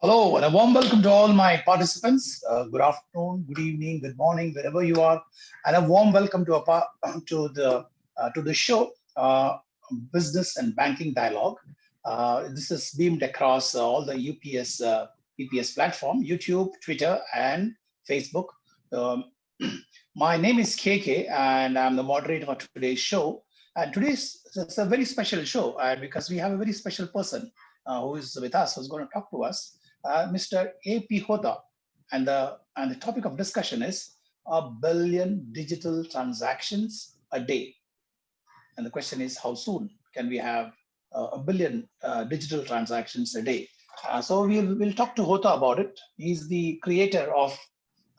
Hello, and a warm welcome to all my participants. Good afternoon, good evening, good morning, wherever you are, and a warm welcome to the show, Business and Banking Dialogue. This is beamed across all the UPS platform, YouTube, Twitter, and Facebook. Um, my name is KK, and I'm the moderator for today's show. And today's it's a very special show, because we have a very special person who is with us, who's going to talk to us. Mr. A.P. Hota, and the topic of discussion is 1 billion digital transactions a day. And the question is, how soon can we have 1 billion digital transactions a day? So we'll talk to Hota about it. He's the creator of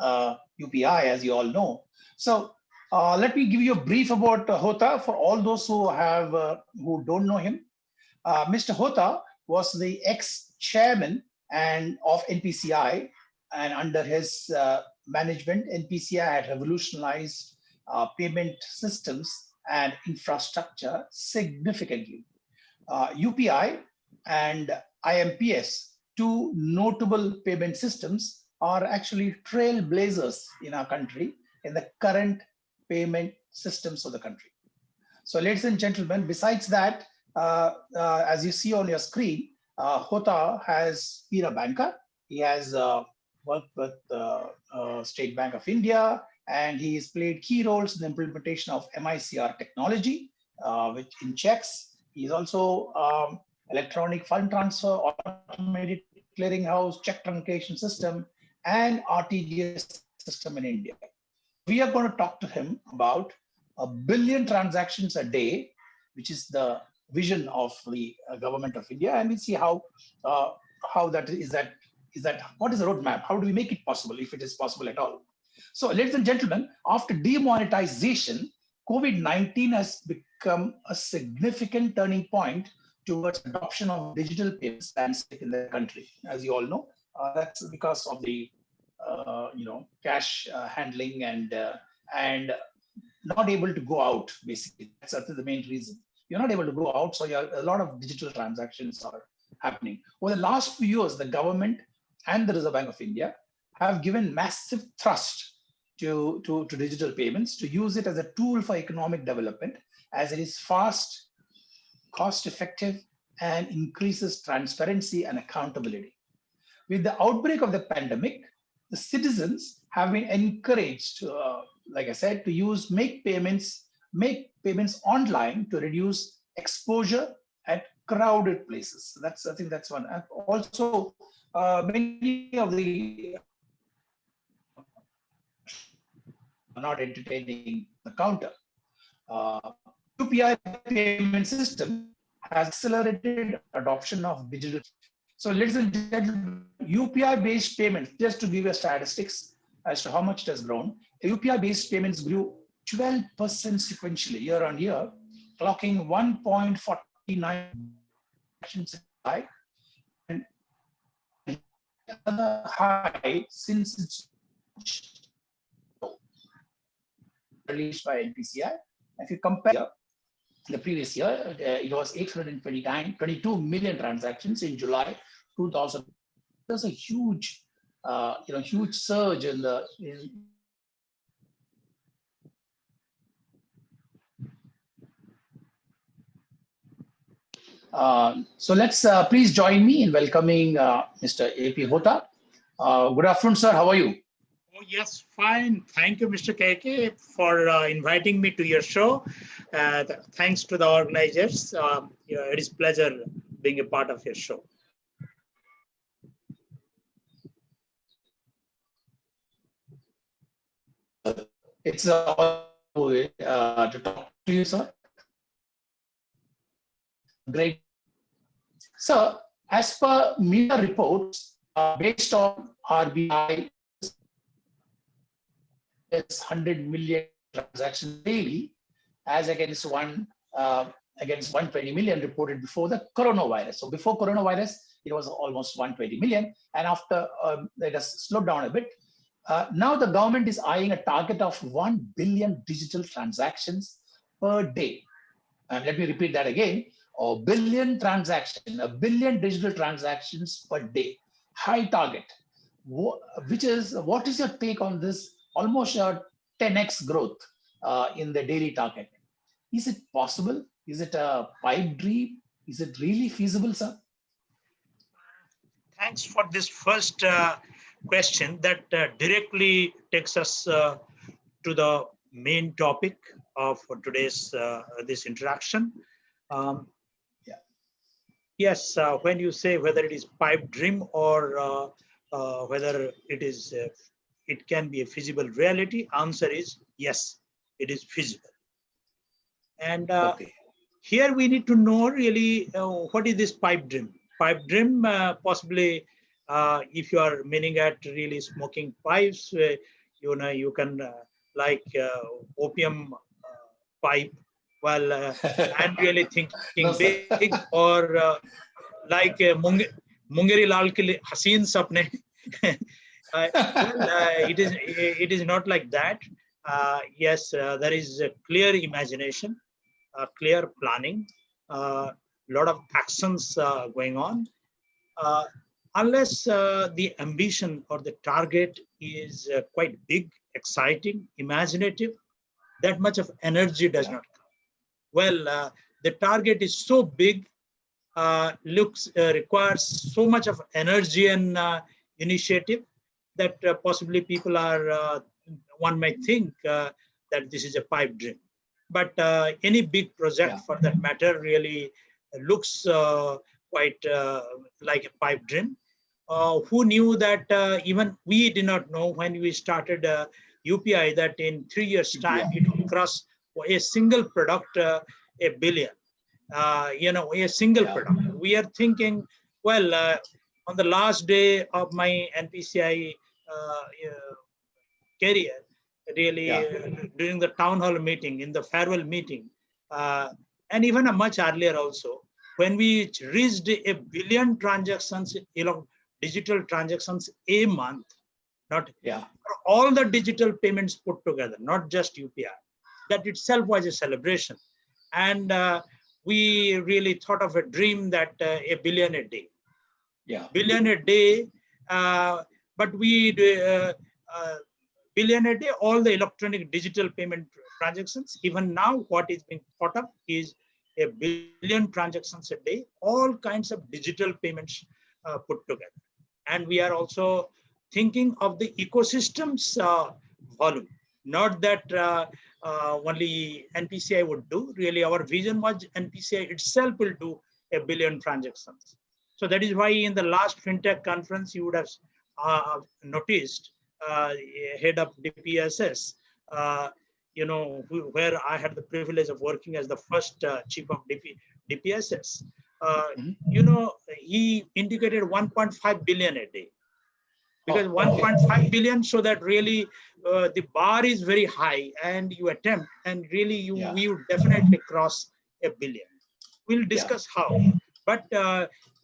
UPI, as you all know. So let me give you a brief about Hota for all those who don't know him. Mr. Hota was the ex-chairman and of NPCI, and under his management, NPCI had revolutionized payment systems and infrastructure significantly. UPI and IMPS, two notable payment systems, are actually trailblazers in our country in the current payment systems of the country. So, ladies and gentlemen, besides that, as you see on your screen, Hota has been a banker. He has worked with State Bank of India, and he has played key roles in the implementation of MICR technology, which in checks. He is also electronic fund transfer, automated clearinghouse, check truncation system, and RTGS system in India. We are going to talk to him about 1 billion transactions a day, which is the vision of the government of India, and we'll see how that is. What is the roadmap? How do we make it possible, if it is possible at all? So, ladies and gentlemen, after demonetization, COVID-19 has become a significant turning point towards adoption of digital payments landscape in the country. As you all know, that's because of the cash handling and not able to go out. Basically, that's the main reason. You're not able to go out, so a lot of digital transactions are happening. Over the last few years, the government and the Reserve Bank of India have given massive thrust to digital payments, to use it as a tool for economic development, as it is fast, cost-effective, and increases transparency and accountability. With the outbreak of the pandemic, the citizens have been encouraged, like I said, to make payments online to reduce exposure at crowded places. I think that's one. And also, many of the are not entertaining the counter. UPI payment system has accelerated adoption of digital. So, ladies and gentlemen, UPI-based payments, just to give you statistics as to how much it has grown, UPI-based payments grew 12% sequentially year on year, clocking 1.49 and another high since its released by NPCI. If you compare the previous year, it was 822 million transactions in July 2000. There's a huge, huge surge in the. So let's please join me in welcoming Mr. A.P. Hota. Good afternoon, sir. How are you? Oh, yes, fine. Thank you, Mr. KK, for inviting me to your show. Thanks to the organizers. It is a pleasure being a part of your show. It's a to talk to you, sir. Great. So, as per media reports, based on RBI, it's 100 million transactions daily, as against 120 million reported before the coronavirus. So, before coronavirus, it was almost 120 million, and after it has slowed down a bit. Now the government is eyeing a target of 1 billion digital transactions per day. And let me repeat that again: 1 billion digital transactions per day. high target, which is what is your take on this almost a 10x growth in the daily target? Is it possible? Is it a pipe dream? Is it really feasible, sir? Thanks for this first question that directly takes us to the main topic of today's this interaction. Um, Yeah. Yes, when you say whether it is pipe dream or whether it can be a feasible reality, answer is yes, it is feasible. And Okay. here we need to know really what is this pipe dream. Pipe dream, possibly, if you are meaning at really smoking pipes, you can like opium pipe, while and really thinking No, big, sir. or like Mungeri Lal ke Haseen Sapne. It is not like that. Yes, there is a clear imagination, clear planning, a lot of actions going on. Uh, Unless the ambition or the target is quite big, exciting, imaginative, that much of energy does Yeah. not come. Well, the target is so big, requires so much of energy and initiative that possibly people are, one might think that this is a pipe dream. But any big project Yeah. for that matter really looks quite like a pipe dream. Who knew that even we did not know when we started UPI that in 3 years time UPI. it will cross a single product, a billion. A single Yeah. product. We are thinking, well, on the last day of my NPCI career, really Yeah. during the town hall meeting, in the farewell meeting, uh, and even a much earlier also, when we reached a billion transactions, digital transactions a month, not Yeah. all the digital payments put together, not just UPI. That itself was a celebration. And we really thought of a dream that a billion a day. Yeah. Billion a day, but billion a day, all the electronic digital payment transactions. Even now, what is being thought of is a billion transactions a day, all kinds of digital payments put together. And we are also thinking of the ecosystem's volume, not that only NPCI would do. Really, our vision was NPCI itself will do a billion transactions. So that is why in the last FinTech conference, you would have noticed head of DPSS, where I had the privilege of working as the first chief of DPSS. He indicated 1.5 billion a day, because Oh, okay. 1.5 billion, so that really the bar is very high, and you attempt, and really Yeah. we would definitely cross a billion. We'll Yeah. discuss how, but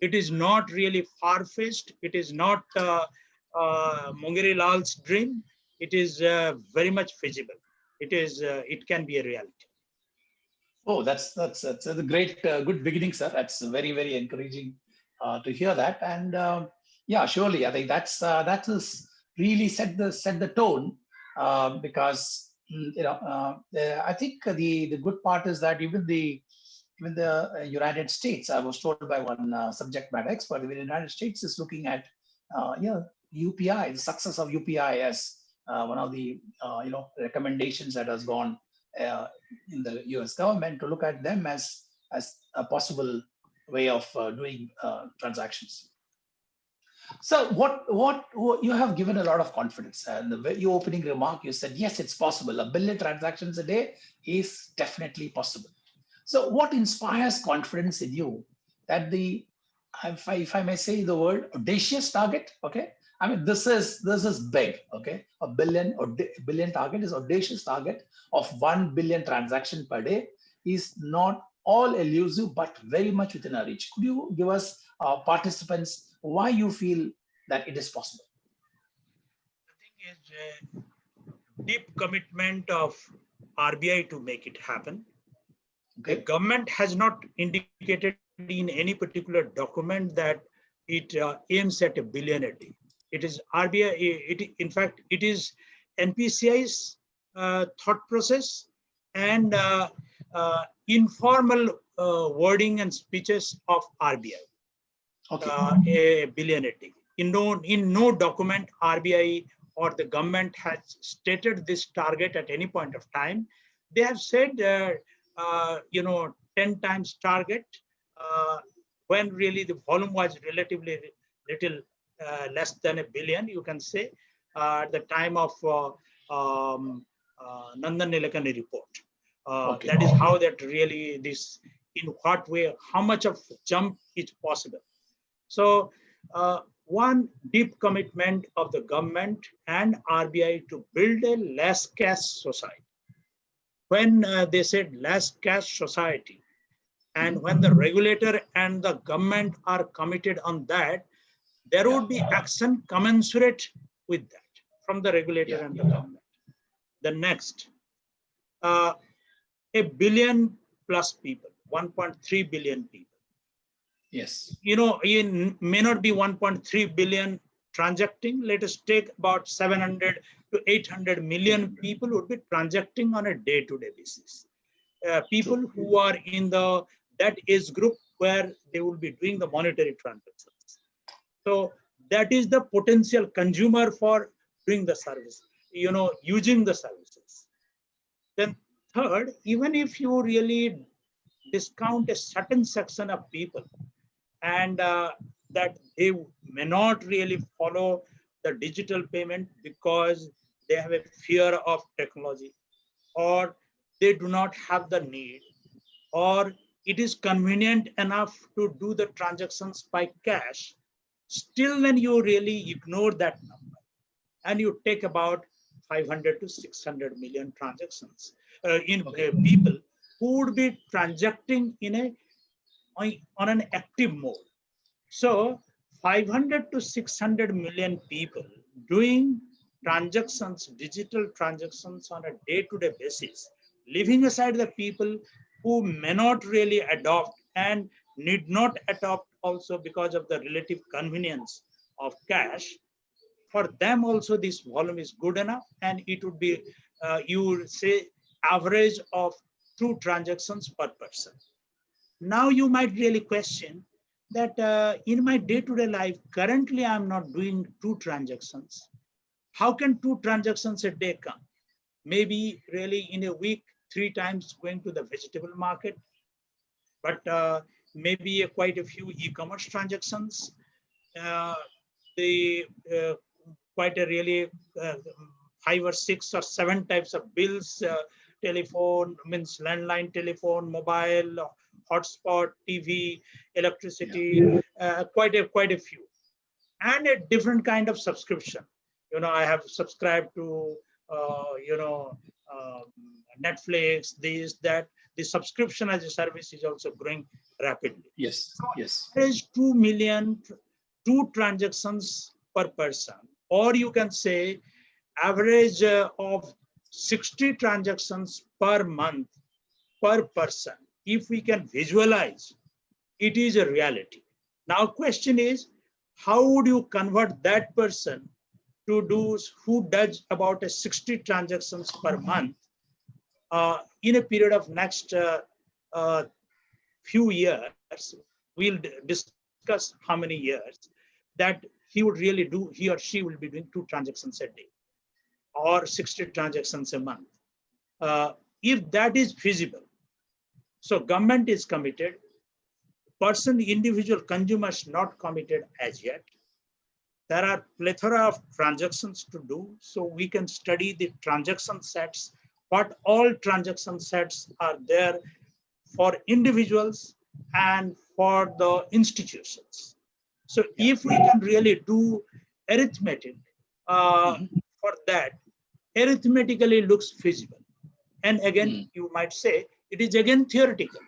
it is not really far-fetched. It is not Mungeri Lal's dream. It is very much feasible. It can be a reality. Oh, that's a great, good beginning, sir. That's very, very encouraging to hear that. And yeah, surely, I think that is really set the tone because I think the good part is that even the United States, I was told by one subject matter expert, the United States is looking at UPI, the success of UPI as one of the recommendations that has gone uh, in the US government to look at them as a possible way of doing transactions. So what you have given a lot of confidence. And the very opening remark, you said, yes, it's possible. A billion transactions a day is definitely possible. So what inspires confidence in you that if I may say the word audacious target, okay? I mean, this is big, okay? A billion target is audacious target of 1 billion transaction per day is not all elusive, but very much within our reach. Could you give us participants why you feel that it is possible? The thing is deep commitment of RBI to make it happen. The Okay. government has not indicated in any particular document that it aims at 1 billion a day. It is RBI, in fact, it is NPCI's thought process and informal wording and speeches of RBI. Okay. A billion a day. In no document, RBI or the government has stated this target at any point of time. They have said, 10 times target when really the volume was relatively little less than 1 billion, you can say, at the time of Nandan Nilekani report. Okay. That is how that really this, in what way, how much of jump is possible. So one deep commitment of the government and RBI to build a less cash society. When they said less cash society, and when the regulator and the government are committed on that, there would be action commensurate with that from the regulator and the government. The next, 1 billion plus people, 1.3 billion people. Yes. It may not be 1.3 billion transacting. Let us take about 700 to 800 million people would be transacting on a day-to-day basis. People who are in that age group where they will be doing the monetary transactions. So that is the potential consumer for doing the service, using the services. Then third, even if you really discount a certain section of people and that they may not really follow the digital payment because they have a fear of technology, or they do not have the need, or it is convenient enough to do the transactions by cash, still when you really ignore that number and you take about 500 to 600 million transactions in people who would be transacting on an active mode. So 500 to 600 million people doing transactions, digital transactions on a day-to-day basis, leaving aside the people who may not really adopt and need not adopt also because of the relative convenience of cash. For them also this volume is good enough, and it would be, you would say, average of 2 transactions per person. Now you might really question that in my day-to-day life, currently I'm not doing 2 transactions. How can 2 transactions a day come? Maybe really in a week, 3 times going to the vegetable market, but maybe quite a few e-commerce transactions. Quite a really 5 or 6 or 7 types of bills, telephone, means landline telephone, mobile, hotspot, TV, electricity, quite a few. And a different kind of subscription. I have subscribed to, Netflix, this, that. The subscription as a service is also growing rapidly. Yes, yes. There is 2 million, 2 transactions per person, or you can say average of 60 transactions per month per person. If we can visualize, it is a reality. Now question is, how would you convert that person to who does about 60 transactions per month in a period of next few years? We'll discuss how many years that he would really do, he or she will be doing 2 transactions a day or 60 transactions a month. If that is feasible, so government is committed, person, individual consumers not committed as yet. There are plethora of transactions to do, so we can study the transaction sets, what all transaction sets are there for individuals and for the institutions. So if we can really do arithmetic for that, arithmetically looks feasible. And again, you might say, it is again theoretical.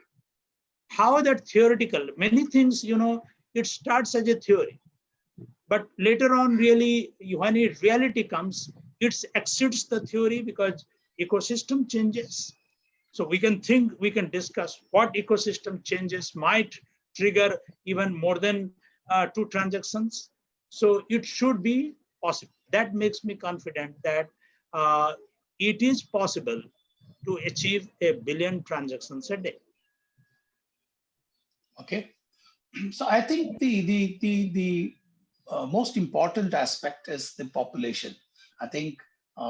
How that theoretical, many things, it starts as a theory. But later on, really, when reality comes, it exceeds the theory because ecosystem changes. So we can discuss what ecosystem changes might trigger even more than 2 transactions. So it should be possible. That makes me confident that it is possible to achieve 1 billion transactions a day. Okay. So I think the most important aspect is the population. I think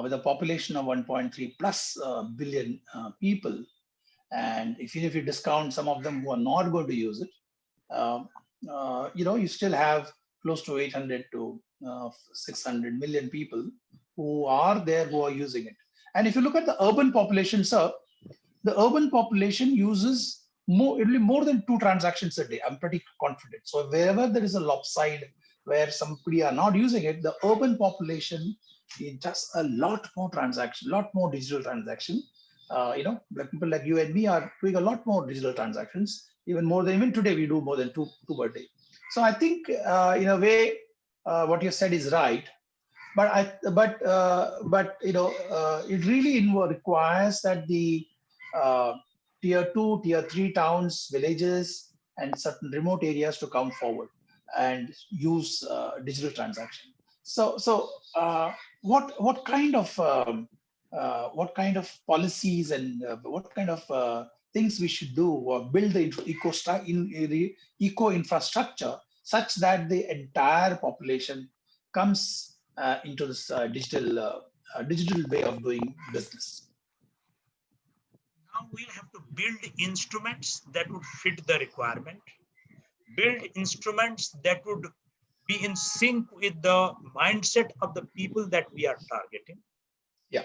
with a population of 1.3 plus billion people, and if you discount some of them who are not going to use it, you still have close to 800 to 600 million people who are there who are using it. And if you look at the urban population, sir, the urban population uses more than 2 transactions a day. I'm pretty confident. So wherever there is a lopside where somebody are not using it, the urban population is just a lot more transaction, lot more digital transaction. Like people like you and me are doing a lot more digital transactions, even today we do more than two per day. So I think in a way what you said is right, but it really requires that the uh, tier 2, tier 3 towns, villages, and certain remote areas to come forward and use digital transaction. So what kind of policies and what kind of things we should do or build the eco infrastructure such that the entire population comes into this digital way of doing business. Now we'll have to build instruments that would fit the requirement, build instruments that would be in sync with the mindset of the people that we are targeting. Yeah.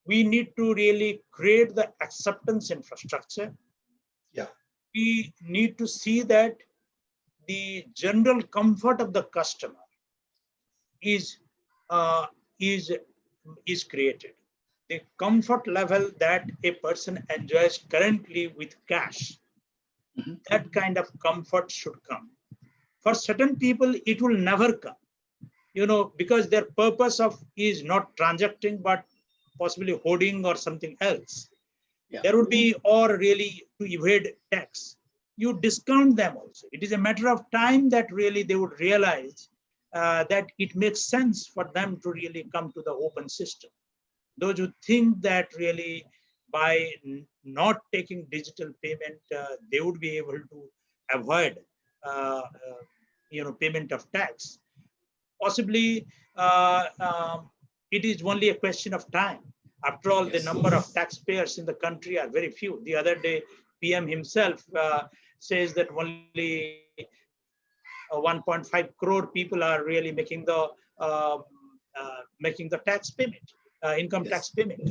We need to really create the acceptance infrastructure. Yeah. We need to see that the general comfort of the customer is created. The comfort level that a person enjoys currently with cash, that kind of comfort should come. For certain people, it will never come, because their purpose is not transacting, but possibly hoarding or something else. Yeah. There would be, or really to evade tax. You discount them also. It is a matter of time that really they would realize that it makes sense for them to really come to the open system. Those who think that really by not taking digital payment, they would be able to avoid, payment of tax. Possibly, it is only a question of time. After all, the number of taxpayers in the country are very few. The other day, PM himself says that only 1.5 crore people are really making the tax payment, income tax payment.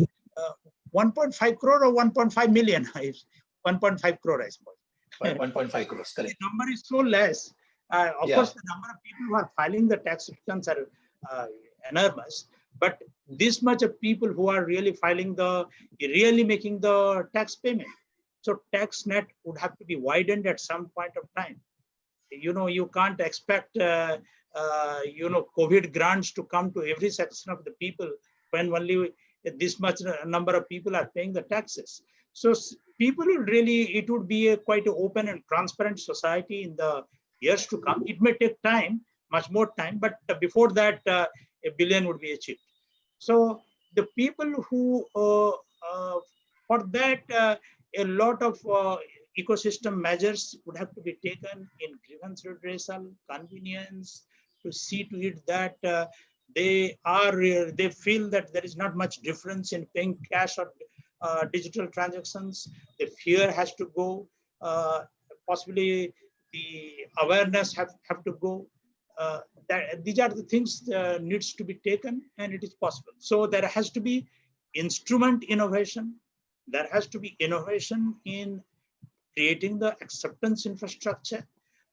1.5 crore or 1.5 million? 1.5 crore, I suppose. 1.5 crores, correct. The number is so less. Of course, the number of people who are filing the tax returns are enormous. But this much of people who are really really making the tax payment. So tax net would have to be widened at some point of time. You can't expect, COVID grants to come to every section of the people when only this much number of people are paying the taxes. So people will really, it would be quite an open and transparent society in the years to come. It may take time, much more time, but before that, 1 billion would be achieved. So the people who, for that, a lot of ecosystem measures would have to be taken in grievance redressal, convenience, to see to it that they feel that there is not much difference in paying cash or digital transactions. The fear has to go. Possibly the awareness have to go. These are the things needs to be taken, and it is possible. So there has to be instrument innovation. There has to be innovation in creating the acceptance infrastructure.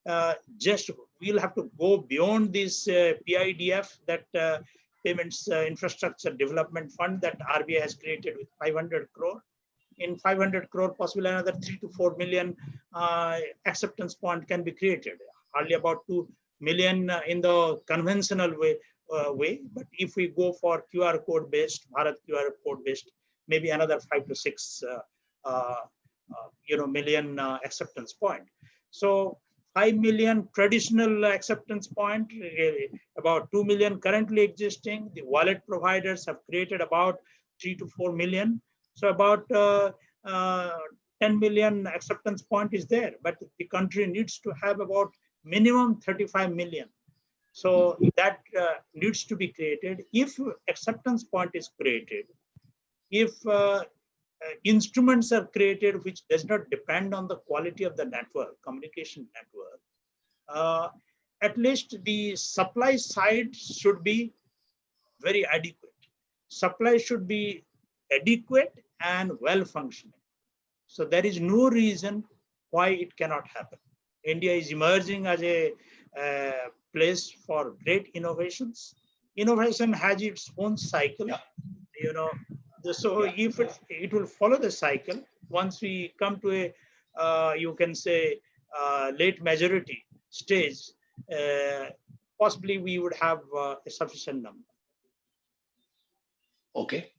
We'll have to go beyond this PIDF, that Payments Infrastructure Development Fund that RBI has created with 500 crore. In 500 crore, possibly another 3 to 4 million acceptance point can be created. Hardly about 2 million in the conventional way. But if we go for QR code based, Bharat QR code based, maybe another 5 to 6 million acceptance point. So 5 million traditional acceptance point, about 2 million currently existing. The wallet providers have created about 3 to 4 million. So about 10 million acceptance point is there, but the country needs to have about minimum 35 million. So that needs to be created. If acceptance point is created, if instruments are created which does not depend on the quality of the network, communication network, at least the supply side should be very adequate. Supply should be adequate and well functioning. So there is no reason why it cannot happen. India is emerging as a place for great innovations. Innovation has its own cycle, you know. So if it will follow the cycle, once we come to a, you can say, late majority stage, possibly we would have a sufficient number. Okay.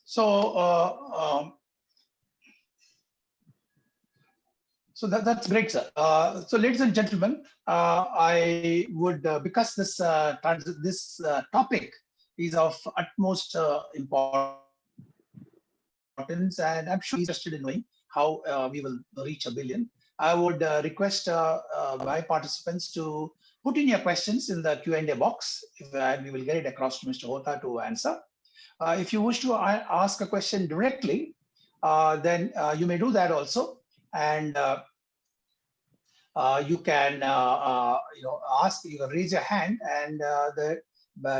So that's great, sir. So, ladies and gentlemen, I would, because this topic is of utmost importance, and I'm sure he's interested in knowing how we will reach 1 billion. I would request my participants to put in your questions in the Q&A box, and we will get it across to Mr. Hota to answer. If you wish to ask a question directly, then you may do that also. And you can ask, you can raise your hand, and the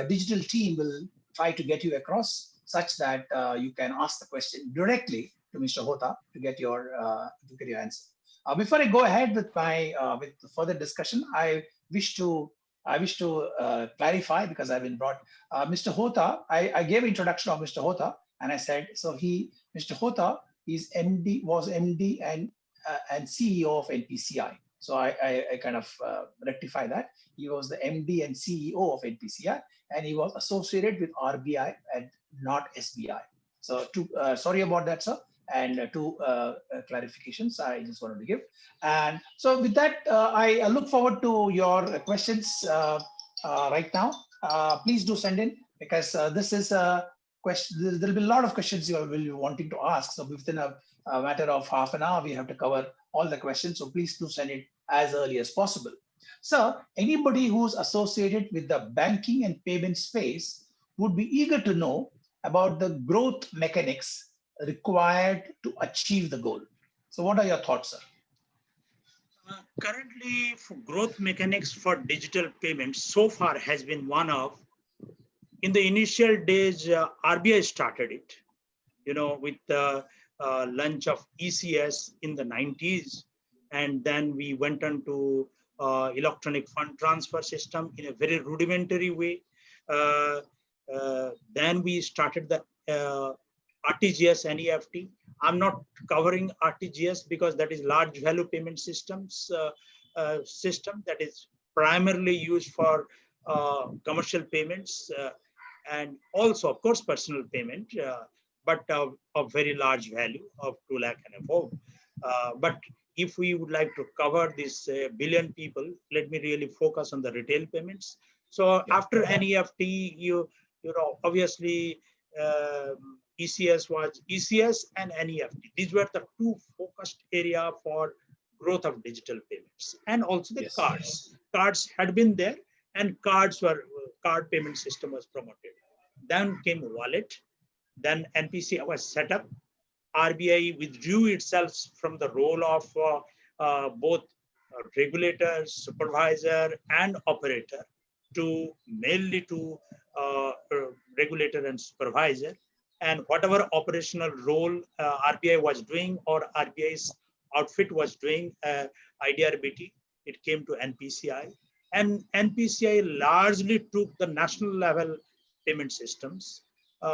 digital team will try to get you across such that you can ask the question directly to Mr. Hota to get your answer. Before I go ahead with my with further discussion, I wish to clarify, because I've been brought Mr. Hota. I gave introduction of Mr. Hota, and I said Mr. Hota is was MD and CEO of NPCI. So I kind of rectify that. He was the MD and CEO of NPCI, and he was associated with RBI and not SBI. So sorry about that, sir. And two clarifications I just wanted to give. And so with that, I look forward to your questions right now. Please do send in, because this is a question. There will be a lot of questions you will be wanting to ask. So within a matter of half an hour, we have to cover all the questions. So please do send it as early as possible. So anybody who's associated with the banking and payment space would be eager to know about the growth mechanics required to achieve the goal. So what are your thoughts, sir? Currently, for growth mechanics for digital payments so far has been one of, in the initial days, RBI started it, with the launch of ECS in the 90s. And then we went on to electronic fund transfer system in a very rudimentary way. Then we started the RTGS and EFT. I'm not covering RTGS because that is large value payment systems system that is primarily used for commercial payments and also, of course, personal payment, but of very large value of 2 lakh and above. But if we would like to cover this billion people, let me really focus on the retail payments. So after NEFT, obviously ECS was ECS and NEFT. These were the two focused area for growth of digital payments, and also the cards. Cards had been there, and card payment system was promoted. Then came wallet. Then NPCI was set up. RBI withdrew itself from the role of both regulator, supervisor, and operator to mainly to regulator and supervisor. And whatever operational role RBI was doing, or RBI's outfit was doing, IDRBT, it came to NPCI. And NPCI largely took the national level payment systems,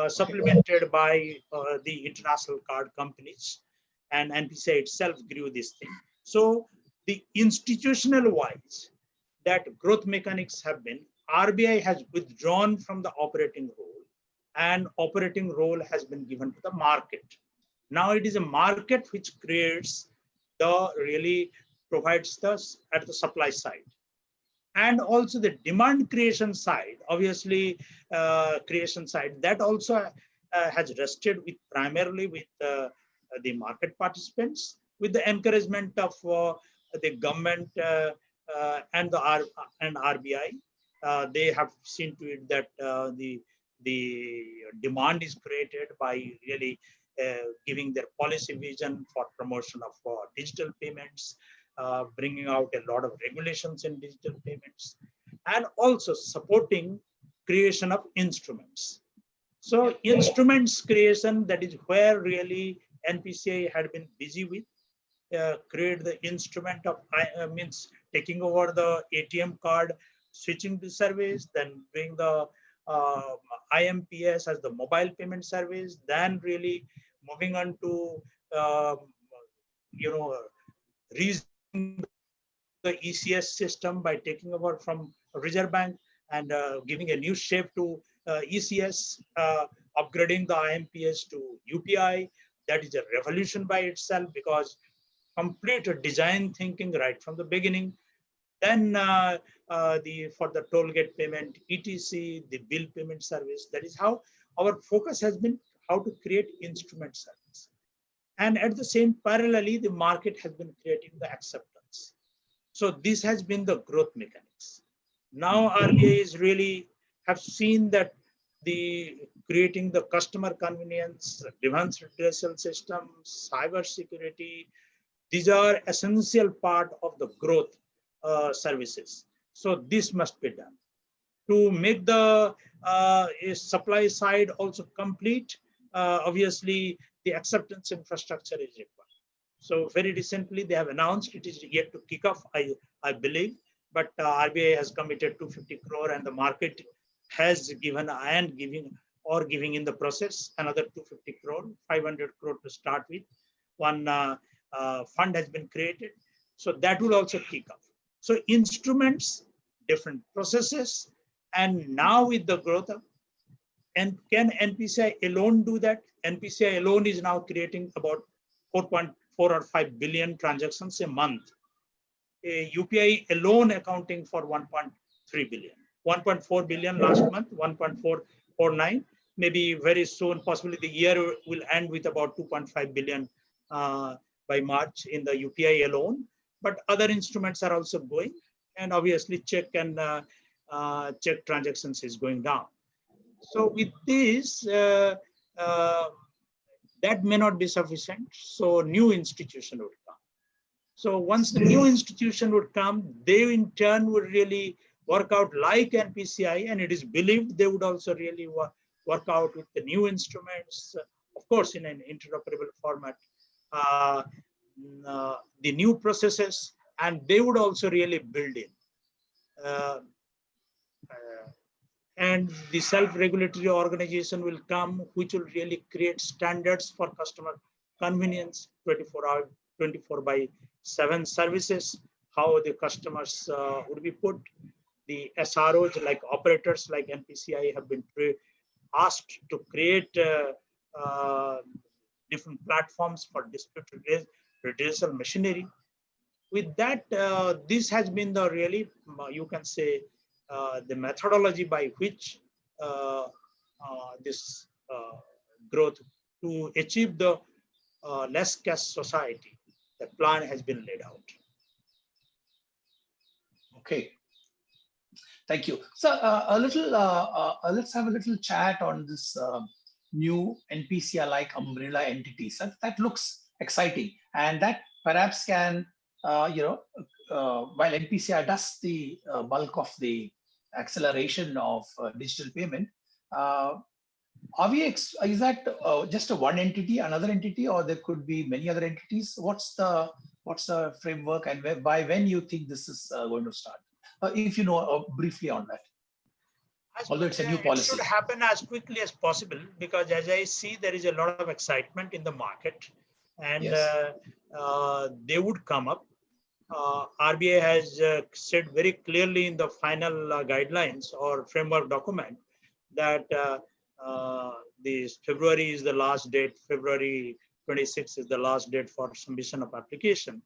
supplemented by the international card companies, and NPCI itself grew this thing. So the institutional wise, that growth mechanics have been, RBI has withdrawn from the operating role, and operating role has been given to the market. Now it is a market which creates really provides us at the supply side. And also the demand creation side, obviously creation side, that also has rested with primarily with the market participants, with the encouragement of the government and and RBI. They have seen to it that the demand is created by really giving their policy vision for promotion of digital payments, bringing out a lot of regulations in digital payments, and also supporting creation of instruments. So instruments creation, that is where really NPCI had been busy with, create the instrument of, means taking over the ATM card, switching to service, then doing the IMPS as the mobile payment service, then really moving on to, reasoning the ECS system by taking over from Reserve Bank and giving a new shape to ECS, upgrading the IMPS to UPI. That is a revolution by itself, because complete design thinking right from the beginning. Then for the toll gate payment, ETC, the bill payment service. That is how our focus has been, how to create instrument service. And at the same parallelly, the market has been creating the acceptance. So this has been the growth mechanics. Now RBI is really have seen that the creating the customer convenience, advanced redressal systems, cyber security, these are essential part of the growth services. So this must be done to make the supply side also complete. Obviously, the acceptance infrastructure is required. So very recently, they have announced, it is yet to kick off, I believe, but RBI has committed 250 crore, and the market has given and giving in the process another 250 crore, 500 crore to start with. One fund has been created, so that will also kick off. So instruments, different processes, and now with the growth of, and can NPCI alone do that? NPCI alone is now creating about 4.4 or 5 billion transactions a month. UPI alone accounting for 1.3 billion. 1.4 billion last month, 1.449. Maybe very soon, possibly the year will end with about 2.5 billion by March in the UPI alone. But other instruments are also going, and obviously check and check transactions is going down. So with this, that may not be sufficient. So new institution would come. So once the new institution would come, they in turn would really work out like NPCI, and it is believed they would also really work out with the new instruments, of course, in an interoperable format, the new processes, and they would also really build in. And the self-regulatory organization will come, which will really create standards for customer convenience, 24/7 services, how the customers would be put. The SROs, like operators like NPCI, have been asked to create different platforms for dispute redressal machinery. With that, this has been the really, you can say, the methodology by which this growth to achieve the less cash society, the plan has been laid out. Okay. Thank you. So let's have a little chat on this new NPCI-like umbrella entity. So that looks exciting, and that perhaps can, while NPCI does the bulk of the acceleration of digital payment, is that just a one entity, another entity, or there could be many other entities? What's the framework, and by when you think this is going to start? If you know briefly on that. Although it's a new policy. It should happen as quickly as possible, because as I see, there is a lot of excitement in the market, and yes, they would come up. RBI has said very clearly in the final guidelines or framework document that this February is the last date, February 26 is the last date for submission of application.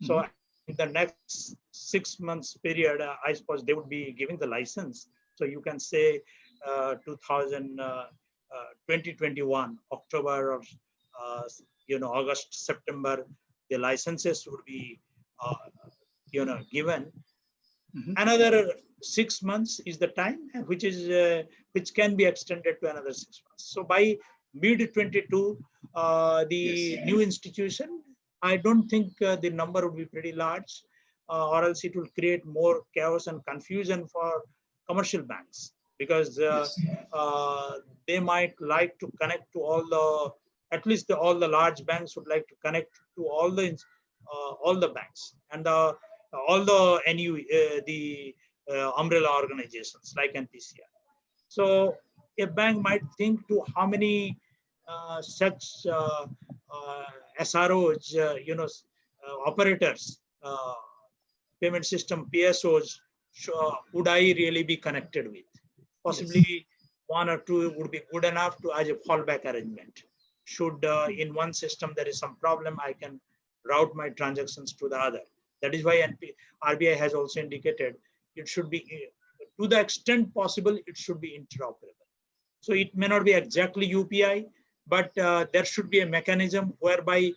So in the next 6 months period, I suppose they would be giving the license. So you can say 2021, October or August, September, the licenses would be given. Another 6 months is the time, which can be extended to another 6 months. So by mid 22, the new institution, I don't think the number would be pretty large, or else it will create more chaos and confusion for commercial banks, because they might like to connect to at least all the large banks would like to connect to all the banks and all the umbrella organizations like NPCI. So a bank might think to how many such SROs, operators, payment system PSOs, would I really be connected with? Possibly one or two would be good enough as a fallback arrangement. Should in one system there is some problem, I can route my transactions to the other. That is why RBI has also indicated it should be, to the extent possible, it should be interoperable. So it may not be exactly UPI, but there should be a mechanism whereby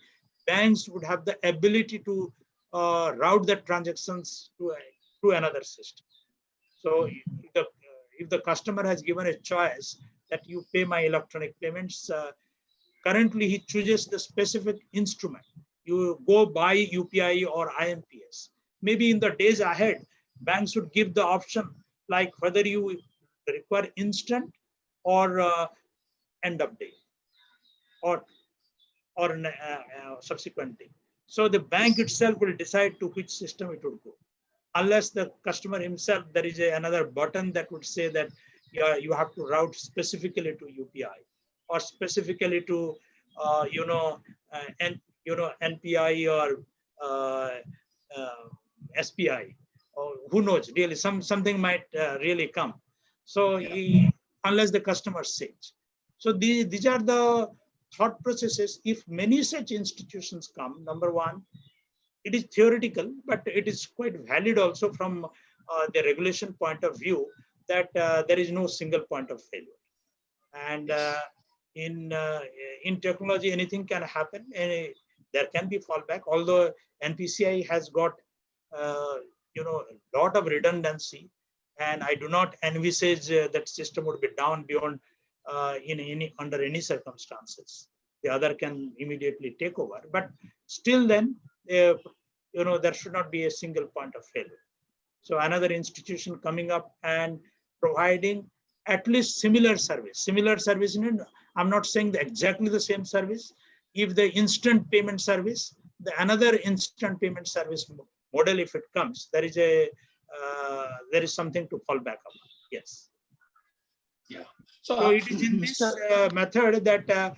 banks would have the ability to route the transactions to another system. So if the customer has given a choice that you pay my electronic payments, currently he chooses the specific instrument. You go by UPI or IMPS. Maybe in the days ahead, banks would give the option like whether you require instant or end of day or subsequent day. So the bank itself will decide to which system it would go. Unless the customer himself, there is another button that would say that you have to route specifically to UPI or specifically to NPI or SPI, or who knows, really something might really come. So unless the customer says. So these are the thought processes. If many such institutions come, number one, it is theoretical, but it is quite valid also from the regulation point of view that there is no single point of failure. And in technology, anything can happen. There can be fallback. Although NPCI has got a lot of redundancy, and I do not envisage that system would be down beyond under any circumstances. The other can immediately take over. But still, then there should not be a single point of failure. So another institution coming up and providing at least similar service. I'm not saying exactly the same service. If the instant payment service, another instant payment service model, if it comes, there is something to fall back upon. Yes. Yeah. So it is in this method that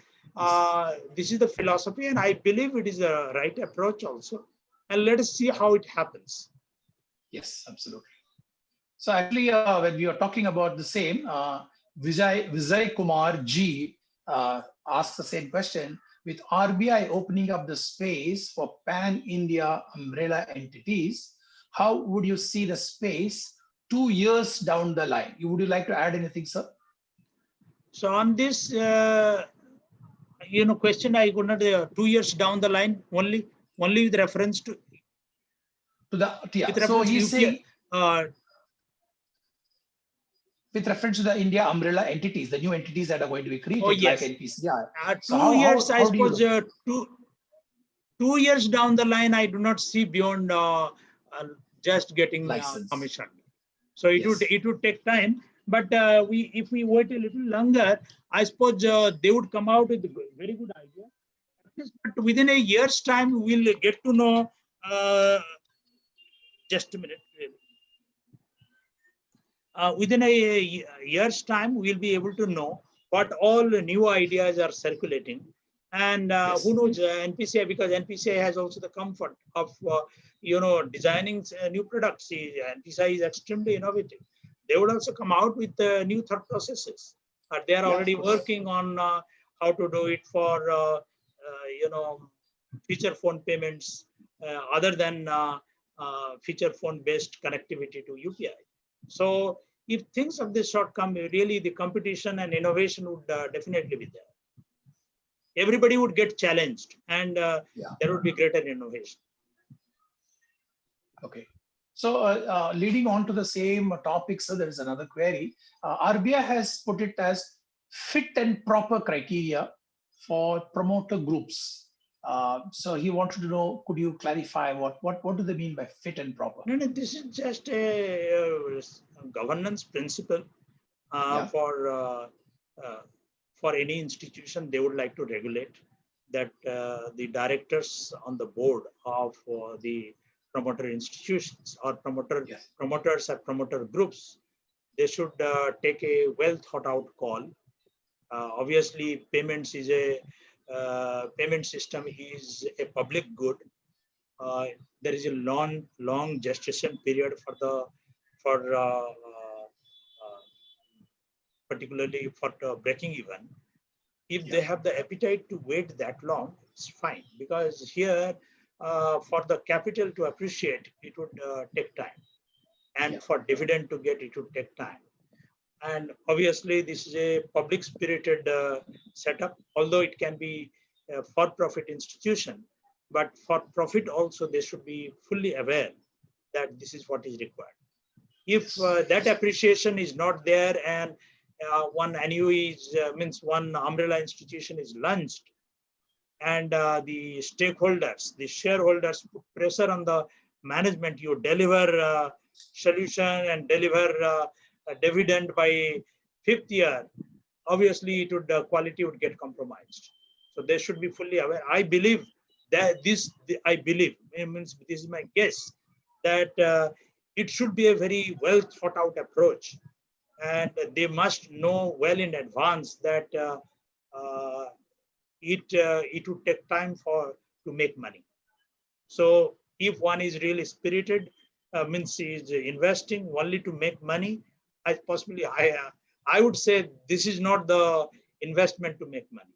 this is the philosophy, and I believe it is the right approach also. And let us see how it happens. Yes, absolutely. So actually, when we are talking about the same, Vijay Kumar G asked the same question. With RBI opening up the space for pan-India umbrella entities, how would you see the space 2 years down the line? Would you like to add anything, sir? So on this, question, I could not 2 years down the line only with reference to so he's saying with reference to the India umbrella entities, the new entities that are going to be created, like NPCI. So 2 years, I suppose, 2 years down the line, I do not see beyond just getting commission. So it would take time. But if we wait a little longer, I suppose they would come out with a very good idea. But within a year's time, we'll get to know. Just a minute. Within a year's time, we'll be able to know what all new ideas are circulating. And who knows, NPCI, because NPCI has also the comfort of, designing new products. NPCI is extremely innovative. They would also come out with new thought processes. They are already working on how to do it for feature phone payments other than feature phone based connectivity to UPI. So if things of this sort come, really the competition and innovation would definitely be there. Everybody would get challenged, and there would be greater innovation. Okay. So leading on to the same topic, so there is another query. RBI has put it as fit and proper criteria for promoter groups. So he wanted to know, could you clarify what do they mean by fit and proper? No, this is just a governance principle for any institution they would like to regulate, that the directors on the board of the promoter institutions or promoters or promoter groups, they should take a well thought out call. Obviously, payment system is a public good. There is a long gestation period particularly for breaking even. If they have the appetite to wait that long, it's fine, because here for the capital to appreciate, it would take time, and for dividend to get, it would take time. And obviously, this is a public spirited setup, although it can be a for-profit institution, but for profit also they should be fully aware that this is what is required. If that appreciation is not there, and one NUE means one umbrella institution is launched, and the stakeholders, the shareholders put pressure on the management, you deliver solution and deliver a dividend by 5th year, obviously quality would get compromised. So they should be fully aware. I believe that this is my guess, that it should be a very well thought out approach, and they must know well in advance that it would take time to make money. So if one is really spirited, means is investing only to make money, I would say this is not the investment to make money.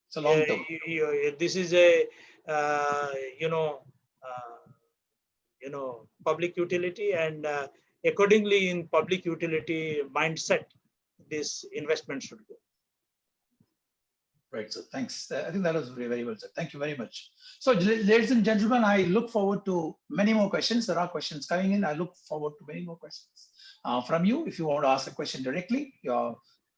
It's a long term. This is a public utility, and accordingly in public utility mindset, this investment should go. Right, so thanks. I think that was very, very well said. Thank you very much. So ladies and gentlemen, I look forward to many more questions. There are questions coming in. I look forward to many more questions from you. If you want to ask a question directly,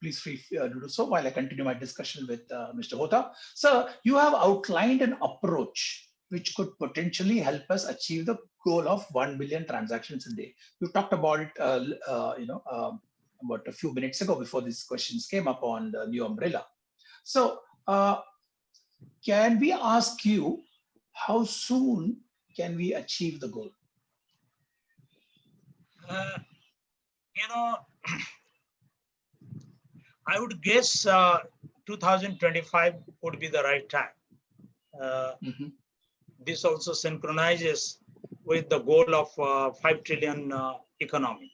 please feel free to do so while I continue my discussion with Mr. Hota. So you have outlined an approach which could potentially help us achieve the goal of 1 billion transactions a day. You talked about it, about a few minutes ago before these questions came up on the new umbrella. So can we ask you, how soon can we achieve the goal? I would guess 2025 would be the right time. This also synchronizes with the goal of 5 trillion economy.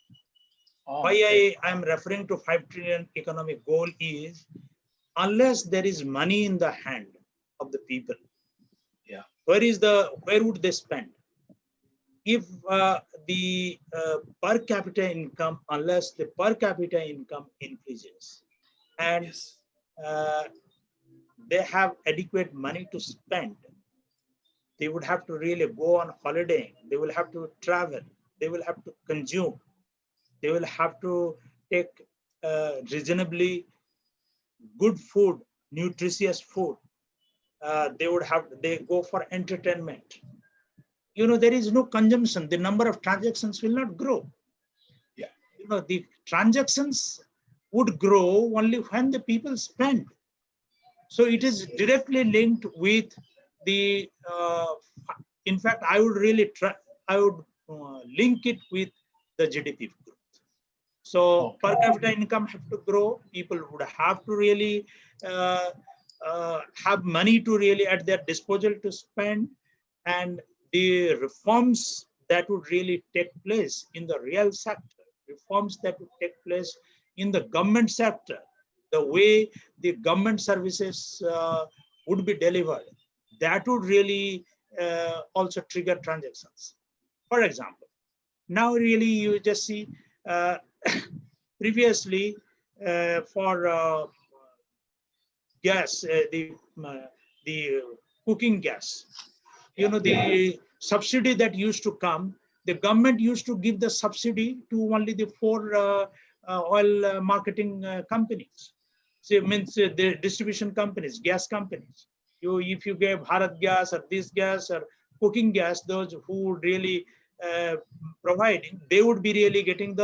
Why I am referring to 5 trillion economic goal is, unless there is money in the hand of the people, where would they spend? If the per capita income, unless the per capita income increases, and they have adequate money to spend, they would have to really go on holiday, they will have to travel, they will have to consume, they will have to take reasonably good food, nutritious food. They go for entertainment. There is no consumption. The number of transactions will not grow. The transactions would grow only when the people spend. So it is directly linked with the, in fact, I would really link it with the GDP growth. So per capita income have to grow. People would have to really have money to really at their disposal to spend, and the reforms that would really take place in the real sector, reforms that would take place in the government sector, the way the government services would be delivered, that would really also trigger transactions. For example, now really you just see previously for gas, the cooking gas, the subsidy that used to come, the government used to give the subsidy to only the 4 oil marketing companies. So it means the distribution companies, gas companies. If you gave Bharat Gas or this gas or cooking gas, those who would really providing, they would be really getting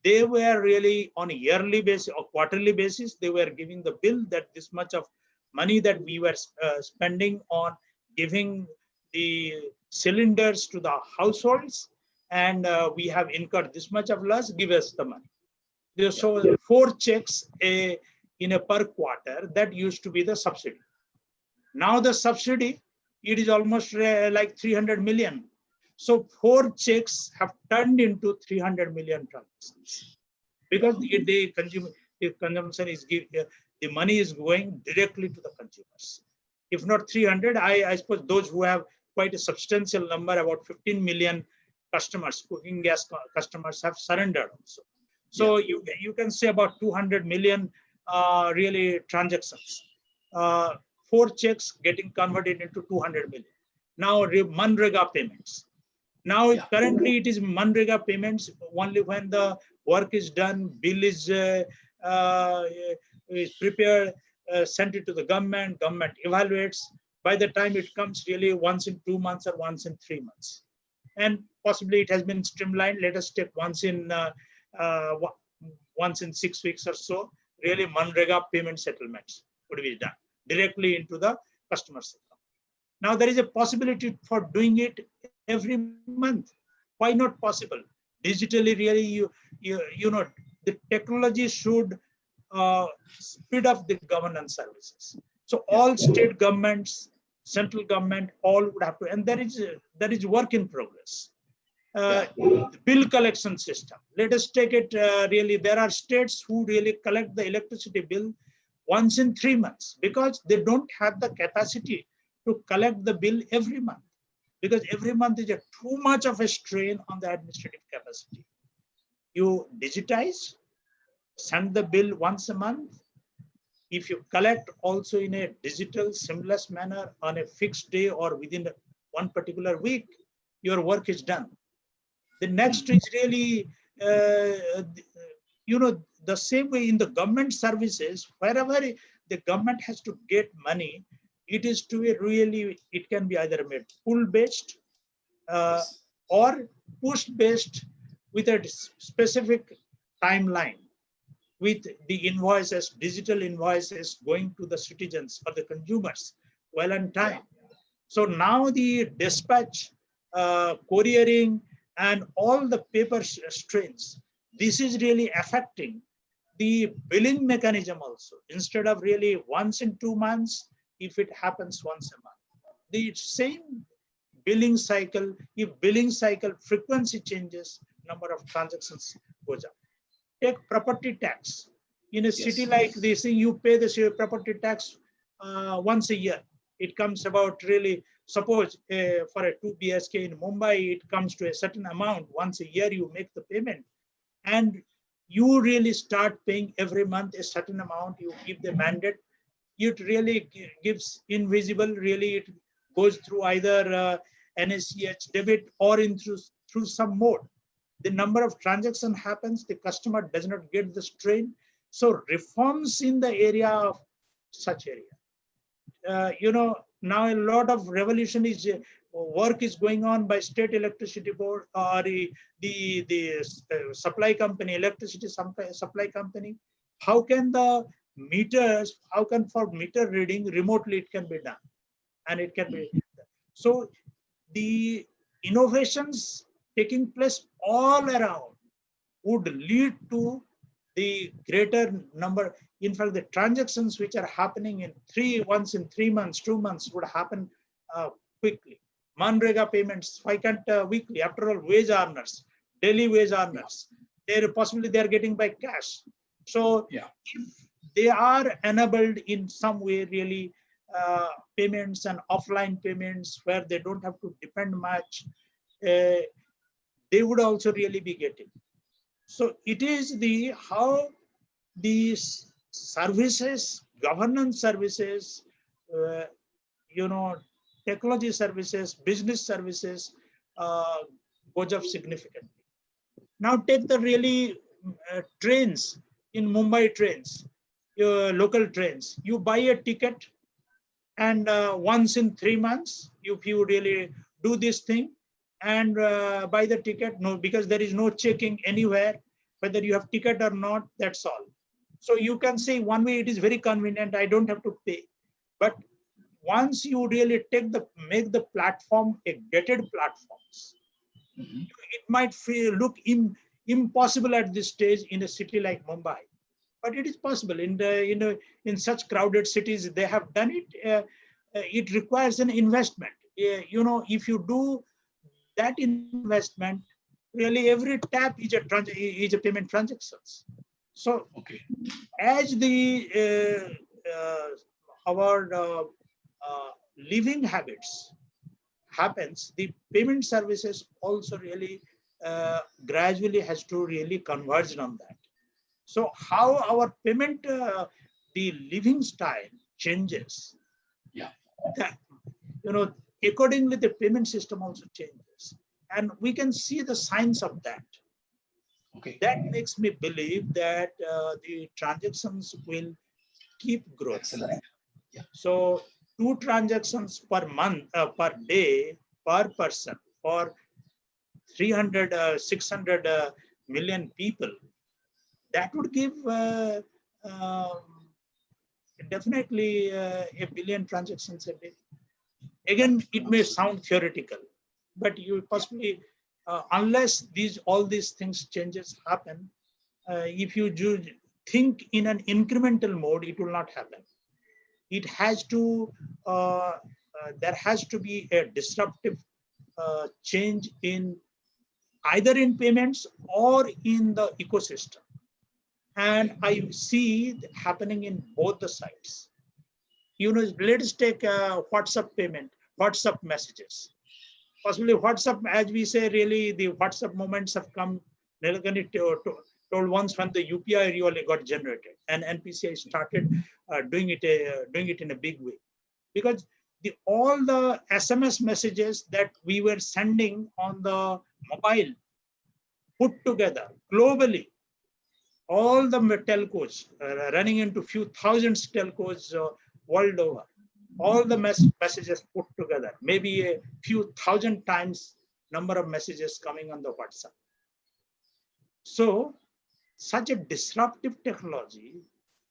they were really on a yearly basis or quarterly basis, they were giving the bill that this much of money that we were spending on giving the cylinders to the households, and we have incurred this much of loss, give us the money. So 4 checks in a per quarter, that used to be the subsidy. Now the subsidy, it is almost like 300 million. So 4 checks have turned into 300 million transactions, because the consumption is the money is going directly to the consumers. If not 300, I suppose those who have quite a substantial number, about 15 million customers, cooking gas customers, have surrendered also. So you can say about 200 million really transactions. 4 checks getting converted into 200 million. Now Manrega payments. Now currently it is Manrega payments only when the work is done, bill is prepared, sent it to the government evaluates. By the time it comes, really once in 2 months or once in 3 months. And possibly it has been streamlined. Let us take once in 6 weeks or so. Really Manrega payment settlements would be done directly into the customer's account. Now there is a possibility for doing it every month. Why not possible? Digitally, really, you know, the technology should speed up the governance services. So all state governments, central government, all would have to, and there is work in progress. The bill collection system. Let us take it really. There are states who really collect the electricity bill once in 3 months because they don't have the capacity to collect the bill every month, because every month is too much of a strain on the administrative capacity. You digitize, send the bill once a month. If you collect also in a digital seamless manner on a fixed day or within one particular week, your work is done. The next is really, the same way in the government services, wherever the government has to get money, it is to be really, it can be either made pull-based or push-based with a specific timeline, with the invoices, digital invoices going to the citizens or the consumers well on time. So now the dispatch, couriering, and all the paper strains, this is really affecting the billing mechanism also. Instead of really once in 2 months, if it happens once a month. The same billing cycle, if billing cycle frequency changes, number of transactions goes up. Take property tax. In a city like this, you pay the property tax once a year. It comes about really, suppose for a 2 BHK in Mumbai, it comes to a certain amount. Once a year, you make the payment. And you really start paying every month a certain amount. You give the mandate. It really gives invisible, really it goes through either NACH debit or through some mode. The number of transactions happens, the customer does not get the strain. So reforms in the area of such area. Now a lot of revolution is, work is going on by state electricity board or the supply company, electricity supply company. How can the meters, how can for meter reading remotely it can be done, and it can be done. So the innovations taking place all around would lead to the greater number. In fact, the transactions which are happening once in 3 months, 2 months would happen quickly. Manrega payments, why can't weekly? After all, wage earners, daily wage earners, they're getting by cash. So if they are enabled in some way, really, payments and offline payments where they don't have to depend much, they would also really be getting. So it is the how these services, governance services, uh, you know, technology services, business services uh, goes up significantly. Now take the really trains in Mumbai trains, local trains. You buy a ticket and once in 3 months, if you really do this thing and buy the ticket, no, because there is no checking anywhere, whether you have ticket or not, that's all. So you can say one way it is very convenient, I don't have to pay. But once you really make the platform a gated platforms, it might look impossible at this stage in a city like Mumbai, but it is possible in such crowded cities. They have done it. It requires an investment. If you do that investment, really every tap is a payment transactions. So Okay. as the our living habits happens, the payment services also really gradually has to really converge on that. So how our payment, the living style changes, Yeah. that, accordingly the payment system also changes. And we can see the signs of that. Okay. That makes me believe that the transactions will keep growing. Excellent. Yeah. So 2 transactions per month, per day, per person for 300, 600 million people, that would give definitely a billion transactions a day. Again, it may sound theoretical, but you possibly, unless all these things changes happen, if you think in an incremental mode, it will not happen. It has to, there has to be a disruptive change in either in payments or in the ecosystem. And I see it happening in both the sides. Let's take WhatsApp payment, WhatsApp messages. Possibly WhatsApp, as we say, really the WhatsApp moments have come, told once when the UPI really got generated and NPCI started doing it in a big way. Because all the SMS messages that we were sending on the mobile put together globally, all the telcos running into few thousands telcos world over, all the messages put together, maybe a few thousand times number of messages coming on the WhatsApp. So such a disruptive technology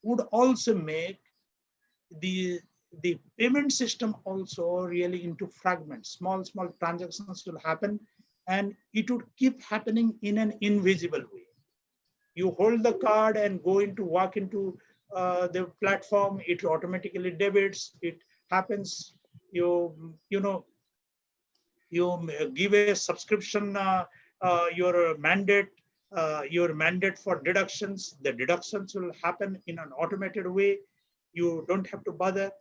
would also make the payment system also really into fragments. Small transactions will happen, and it would keep happening in an invisible way. You hold the card and walk into the platform, it automatically debits, it happens. You give a subscription, your mandate for deductions. The deductions will happen in an automated way. You don't have to bother.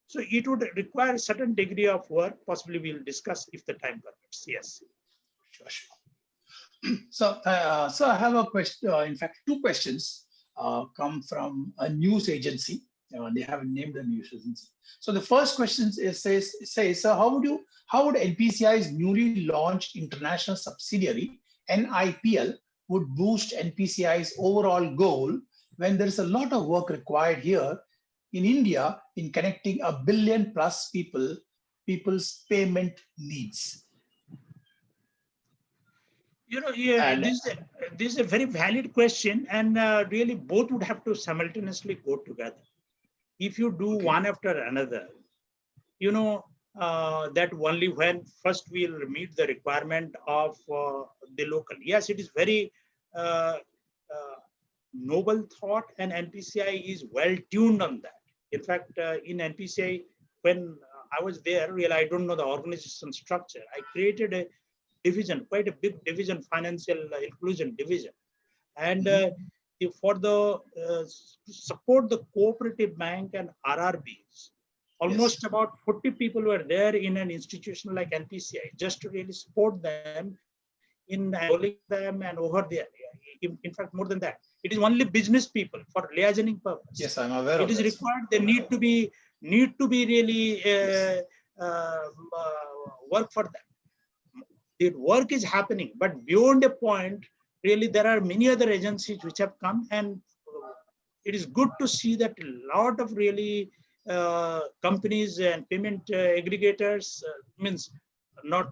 So it would require a certain degree of work. Possibly we'll discuss if the time permits. Yes. Sure. So I have a question. In fact, two questions come from a news agency. They have named a news agency. So the first question says, so how would NPCI's newly launched international subsidiary NIPL would boost NPCI's overall goal when there is a lot of work required here in India in connecting 1 billion plus people's payment needs? This is a very valid question, and really both would have to simultaneously go together. If you do one after another, that only when first we'll meet the requirement of the local. Yes, it is very noble thought, and NPCI is well tuned on that. In fact, in NPCI, when I was there, really, I don't know the organization structure. I created a division, quite a big division, financial inclusion division. And for the support the cooperative bank and RRBs Almost about 40 people were there in an institution like NPCI just to really support them in enrolling them and over there. In fact, more than that, it is only business people for liaisoning purpose. Yes, I'm aware It of is that. required. They need to be really work for that. The work is happening, but beyond a point, really there are many other agencies which have come, and it is good to see that a lot of really companies and payment aggregators, means not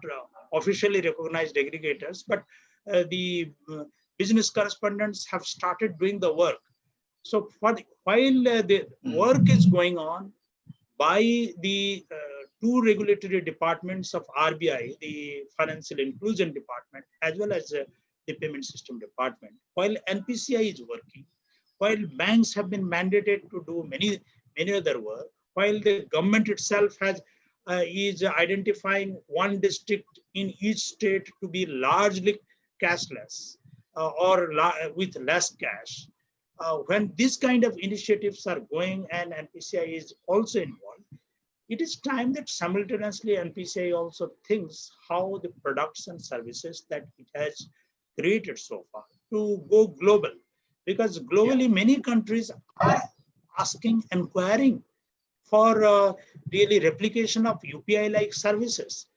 officially recognized aggregators, but the business correspondents have started doing the work. So while the work is going on by the two regulatory departments of RBI, the Financial Inclusion Department, as well as the Payment System Department, while NPCI is working, while banks have been mandated to do many other work, while the government itself is identifying one district in each state to be largely cashless or with less cash. When this kind of initiatives are going and NPCI is also involved, it is time that simultaneously NPCI also thinks how the products and services that it has created so far to go global. Because globally, many countries are inquiring for really replication of UPI-like services,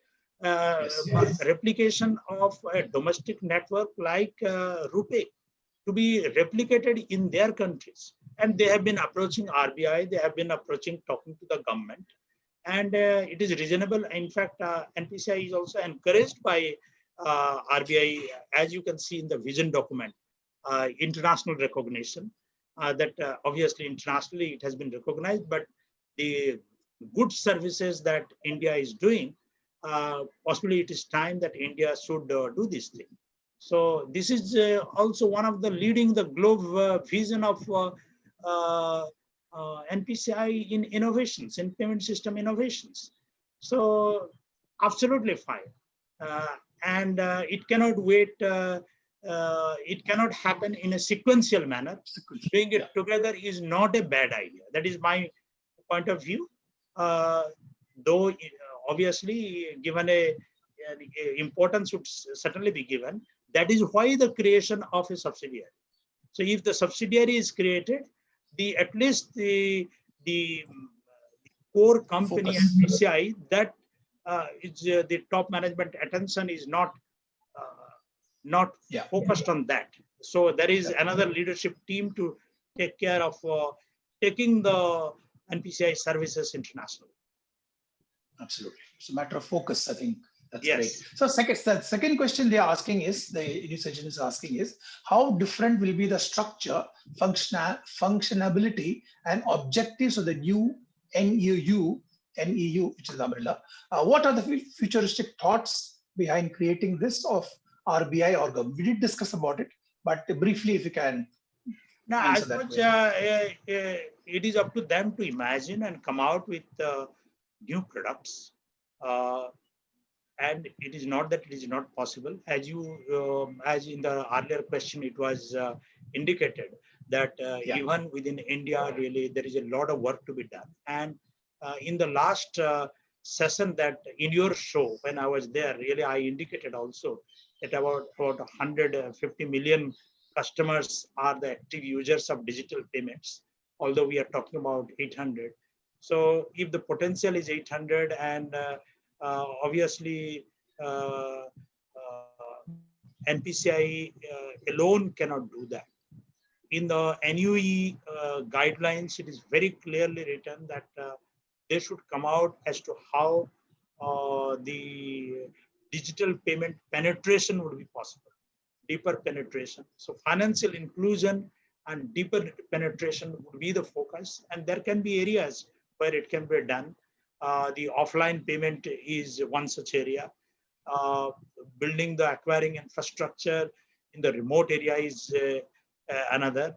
replication of a domestic network like RuPay to be replicated in their countries. And they have been approaching RBI, they have been talking to the government. And it is reasonable. In fact, NPCI is also encouraged by RBI, as you can see in the vision document, international recognition, that obviously internationally it has been recognized, but the good services that India is doing, possibly it is time that India should do this thing. So this is also one of the leading the globe vision of NPCI in innovations, in payment system innovations. So absolutely fine. And it cannot wait. It cannot happen in a sequential manner. Doing it together is not a bad idea. That is my point of view. Though obviously given a importance should certainly be given. That is why the creation of a subsidiary. So if the subsidiary is created, at least the core company NPCI, that is the top management attention is not focused on that. So there is another leadership team to take care of taking the NPCI services international. Absolutely. It's a matter of focus, I think. That's great. So the second question they are asking is, the initiation is asking is, how different will be the structure, functionality, and objectives of the new NEU, which is the umbrella? What are the futuristic thoughts behind creating this of RBI or government? We did discuss about it, but briefly, if you can answer that question. It is up to them to imagine and come out with new products. And it is not that it is not possible. As as in the earlier question, it was indicated that even within India, really, there is a lot of work to be done. And in the last session that in your show, when I was there, really, I indicated also that about 150 million customers are the active users of digital payments, although we are talking about 800. So if the potential is 800 and obviously, NPCI alone cannot do that. In the NUE guidelines, it is very clearly written that they should come out as to how the digital payment penetration would be possible, deeper penetration. So financial inclusion and deeper penetration would be the focus, and there can be areas where it can be done. The offline payment is one such area. Building the acquiring infrastructure in the remote area is another.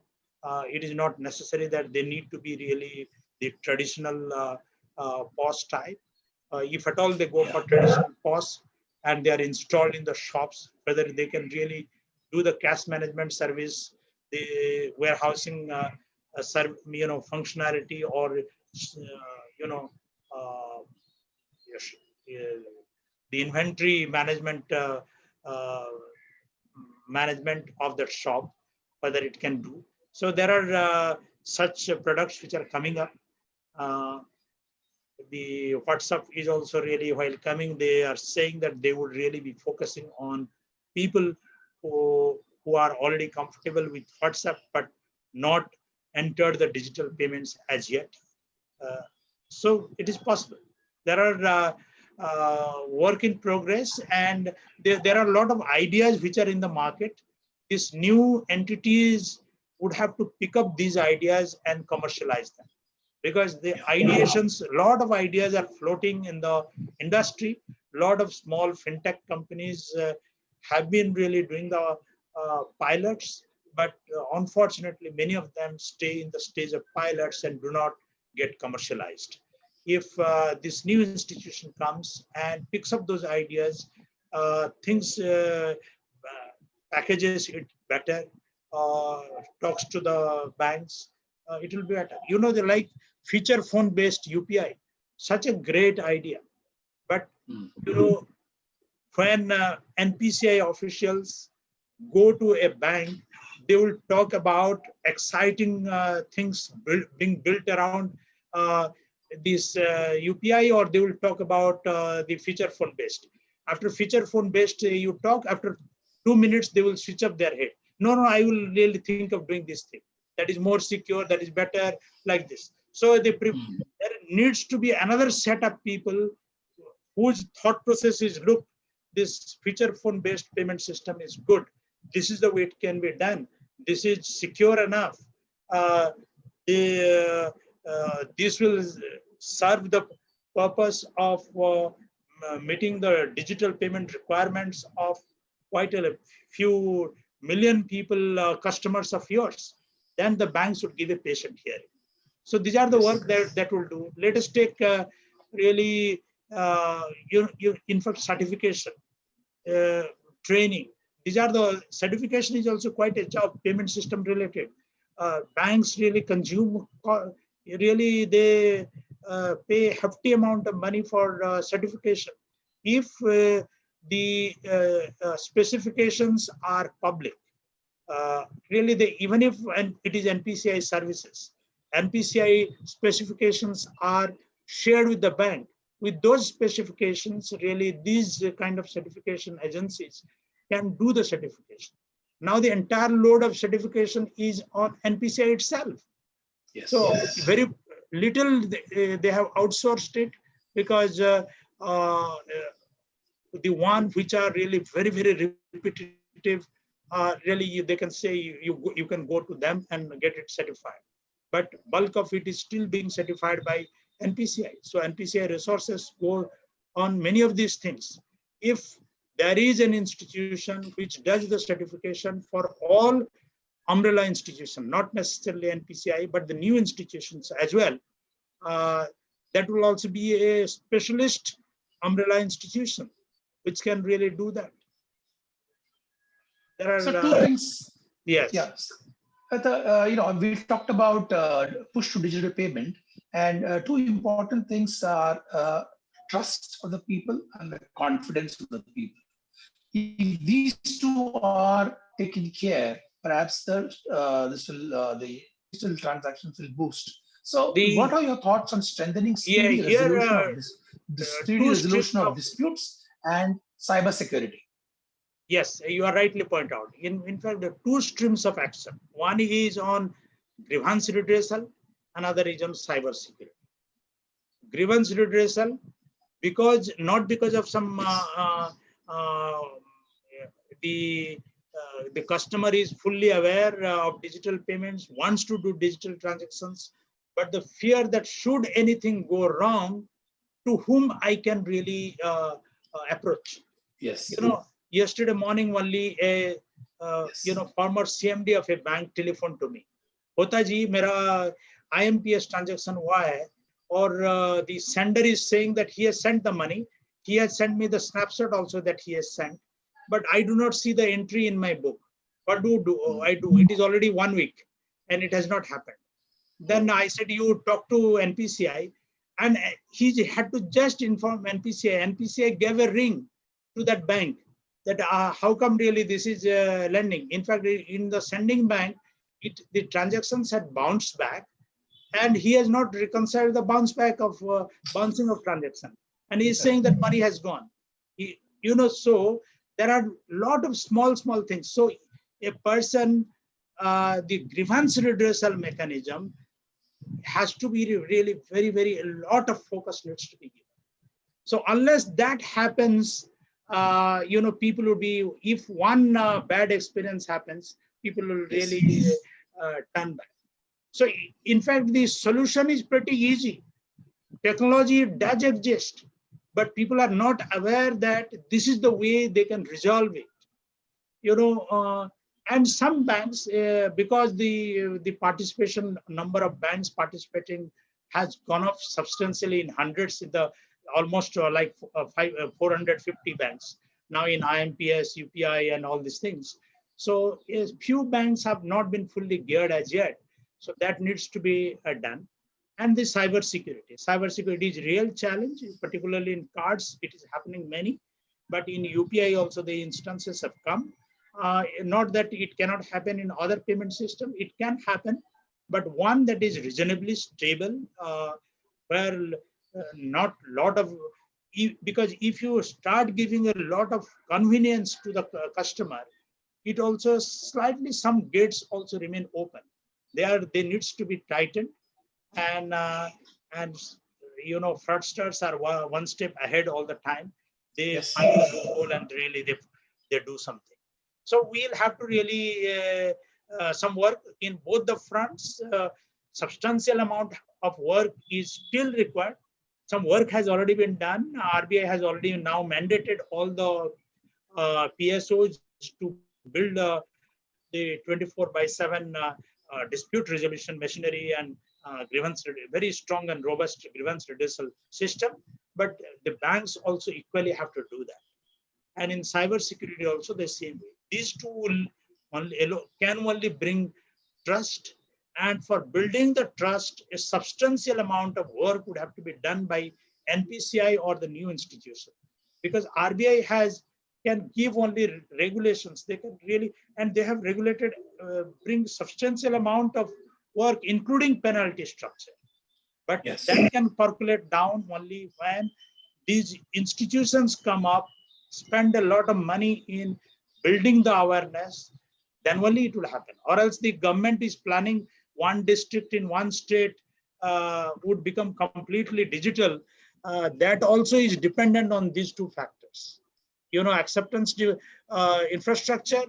It is not necessary that they need to be really the traditional POS type. If at all they go for traditional POS and they are installed in the shops, whether they can really do the cash management service, the warehousing functionality, or yes, the inventory management of the shop, whether it can do. So there are such products which are coming up. The WhatsApp is also really welcoming. They are saying that they would really be focusing on people who are already comfortable with WhatsApp, but not entered the digital payments as yet. So it is possible. There are work in progress, and there are a lot of ideas which are in the market. These new entities would have to pick up these ideas and commercialize them, because the ideations, a lot of ideas are floating in the industry. A lot of small fintech companies have been really doing the pilots, but unfortunately, many of them stay in the stage of pilots and do not get commercialized. If this new institution comes and picks up those ideas, things packages it better, talks to the banks, it will be better. You know, they like feature phone based UPI, such a great idea. But you know, when NPCI officials go to a bank, they will talk about exciting things being built around this UPI, or they will talk about the feature phone based. After feature phone based, you talk, after 2 minutes, they will switch up their head. No, I will really think of doing this thing. That is more secure, that is better, like this. So there needs to be another set of people whose thought process is, look, this feature phone based payment system is good. This is the way it can be done. This is secure enough. This will serve the purpose of meeting the digital payment requirements of quite a few million people, customers of yours. Then the banks would give a patient hearing. So these are the work that will do. Let us take really, in fact, certification, training. These are the certification is also quite a job, payment system related. Banks really consume, really they pay hefty amount of money for certification. If the specifications are public, really even if it is NPCI services, NPCI specifications are shared with the bank. With those specifications, really these kind of certification agencies can do the certification. Now the entire load of certification is on NPCI itself. Yes. So very little they have outsourced it, because the one which are really very, very repetitive, really they can say you can go to them and get it certified. But bulk of it is still being certified by NPCI. So NPCI resources go on many of these things. If there is an institution which does the certification for all umbrella institutions, not necessarily NPCI, but the new institutions as well, that will also be a specialist umbrella institution which can really do that. There are so two things. Yes. Yes. We've talked about push to digital payment, and two important things are trust of the people and the confidence of the people. If these two are taken care, perhaps the digital transactions will boost. So, what are your thoughts on strengthening speedy resolution of disputes and cybersecurity? Yes, you are rightly point out. In fact, the two streams of action. One is on grievance redressal, another is on cybersecurity. Grievance redressal, not because of some the customer is fully aware of digital payments, wants to do digital transactions, but the fear that should anything go wrong, to whom I can really approach. Yes. Yesterday morning only a former CMD of a bank telephoned to me. Hota ji, mera IMPS transaction hua hai, or the sender is saying that he has sent the money. He has sent me the snapshot also that he has sent, but I do not see the entry in my book. What do I do? It is already 1 week and it has not happened. Then I said, you talk to NPCI And he had to just inform NPCI. NPCI gave a ring to that bank that how come really this is lending. In fact, in the sending bank, the transactions had bounced back, and he has not reconciled the bounce back of bouncing of transaction. And he's saying that money has gone. So there are a lot of small things. So a person, the grievance redressal mechanism has to be really a lot of focus needs to be given. So unless that happens, people will be, if one bad experience happens, people will really turn back. So in fact, the solution is pretty easy. Technology does exist, but people are not aware that this is the way they can resolve it. And some banks, because the participation number of banks participating has gone up substantially in hundreds, in the almost 450 banks now in IMPS, UPI, and all these things. So few banks have not been fully geared as yet. So that needs to be done. And the cyber security is a real challenge, particularly in cards. It is happening many, but in UPI also the instances have come. Not that it cannot happen in other payment system, it can happen, but one that is reasonably stable, where not lot of, because if you start giving a lot of convenience to the customer, it also slightly, some gates also remain open. They needs to be tightened, and fraudsters are one step ahead all the time. They find a loophole and really they do something. So we'll have to really some work in both the fronts. Substantial amount of work is still required. Some work has already been done. RBI has already now mandated all the PSOs to build the 24/7 dispute resolution machinery and very strong and robust grievance redressal system. But the banks also equally have to do that. And in cyber security also the same way. These two can only bring trust. And for building the trust, a substantial amount of work would have to be done by NPCI or the new institution. Because RBI can give only regulations. They can really, and they have regulated, bring substantial amount of work, including penalty structure. But that can percolate down only when these institutions come up, spend a lot of money in building the awareness, then only it will happen. Or else the government is planning one district in one state would become completely digital. That also is dependent on these two factors. Acceptance, infrastructure,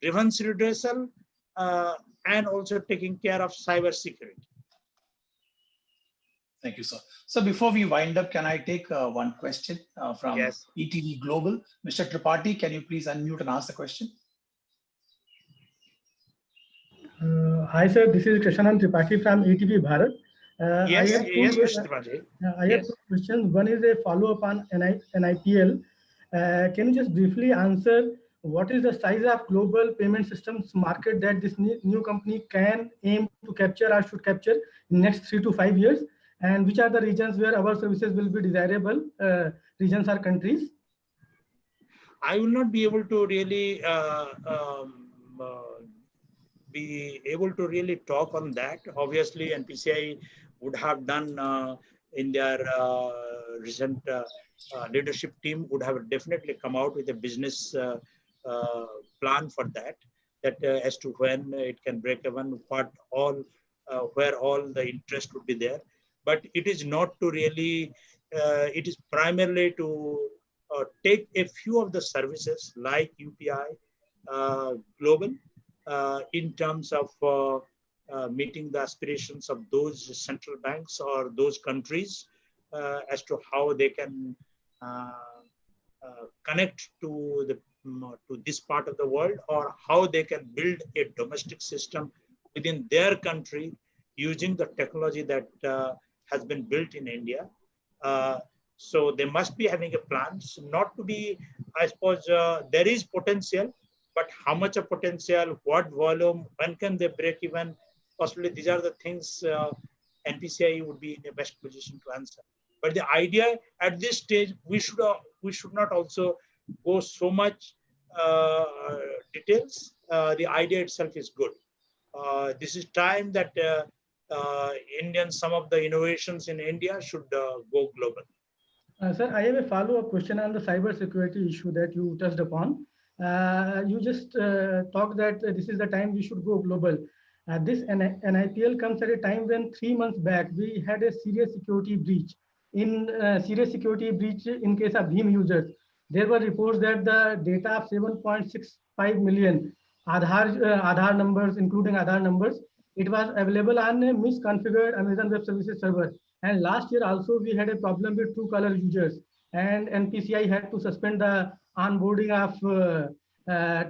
grievance redressal, and also taking care of cyber security. Thank you, sir. So before we wind up, can I take one question from ETV Global? Mr. Tripathi, can you please unmute and ask the question? Hi, sir. This is Krishanan Tripathi from ETV Bharat. Yes, Tripathi. I have two questions. One is a follow-up on NIPL. Can you just briefly answer what is the size of global payment systems market that this new company can aim to capture or should capture in next 3 to 5 years? And which are the regions where our services will be desirable, regions or countries? I will not be able to really talk on that. Obviously, NPCI would have done in their recent leadership team would have definitely come out with a business plan for that as to when it can break even, where all the interest would be there. But it is not to really, it is primarily to take a few of the services like UPI global in terms of meeting the aspirations of those central banks or those countries as to how they can connect to this part of the world, or how they can build a domestic system within their country using the technology that has been built in India. So they must be having a plan. So not to be, I suppose, there is potential, but how much of potential, what volume, when can they break even? Possibly these are the things NPCI would be in the best position to answer. But the idea at this stage, we should not also go so much details. The idea itself is good. This is time that some of the innovations in India should go global. Sir, I have a follow-up question on the cybersecurity issue that you touched upon. You just talked that this is the time we should go global. This NIPL comes at a time when 3 months back we had a serious security breach. In serious security breach in case of Bhim users, there were reports that the data of 7.65 million Aadhaar numbers, including Aadhaar numbers, it was available on a misconfigured Amazon Web Services server. And last year also we had a problem with Truecaller users, and NPCI had to suspend the onboarding of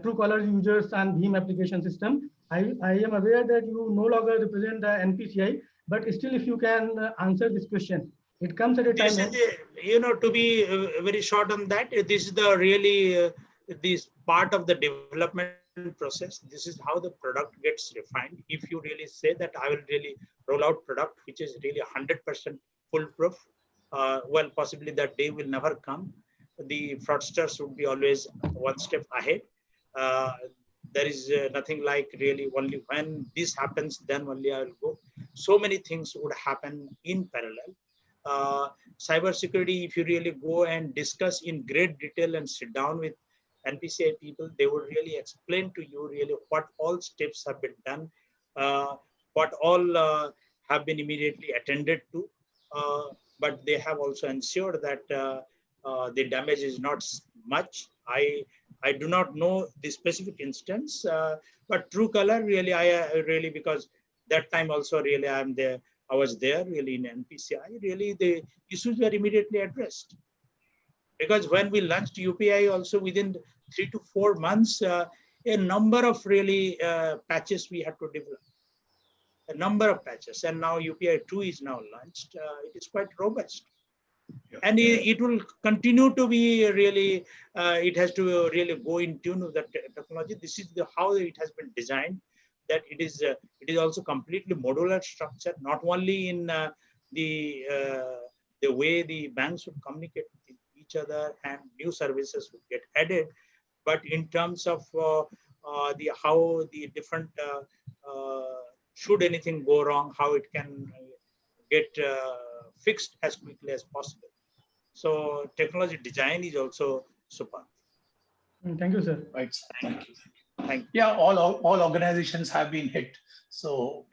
Truecaller users on Bhim application system. I am aware that you no longer represent the NPCI, but still if you can answer this question. It comes at a time. This is to be very short on that, this is the really, this part of the development process. This is how the product gets refined. If you really say that I will really roll out product, which is really 100% foolproof, well, possibly that day will never come. The fraudsters would be always one step ahead. There is nothing like really only when this happens, then only I will go. So many things would happen in parallel. Cybersecurity, if you really go and discuss in great detail and sit down with NPCI people, they would really explain to you really what all steps have been done, what all have been immediately attended to, but they have also ensured that the damage is not much. I do not know the specific instance, but Truecaller really, I really, because that time also really I was there really in NPCI, really the issues were immediately addressed. Because when we launched UPI also within 3 to 4 months, a number of really patches we had to develop, a number of patches, and now UPI 2 is now launched. It is quite robust. Yeah. And it will continue to be really, it has to really go in tune with the technology. This is how it has been designed, that it is also completely modular structure, not only in the way the banks would communicate with each other and new services would get added, but in terms of how the different, should anything go wrong, how it can get fixed as quickly as possible. So technology design is also superb. Thank you, sir. Right. Thank you. Thank you. Yeah, all organizations have been hit. So,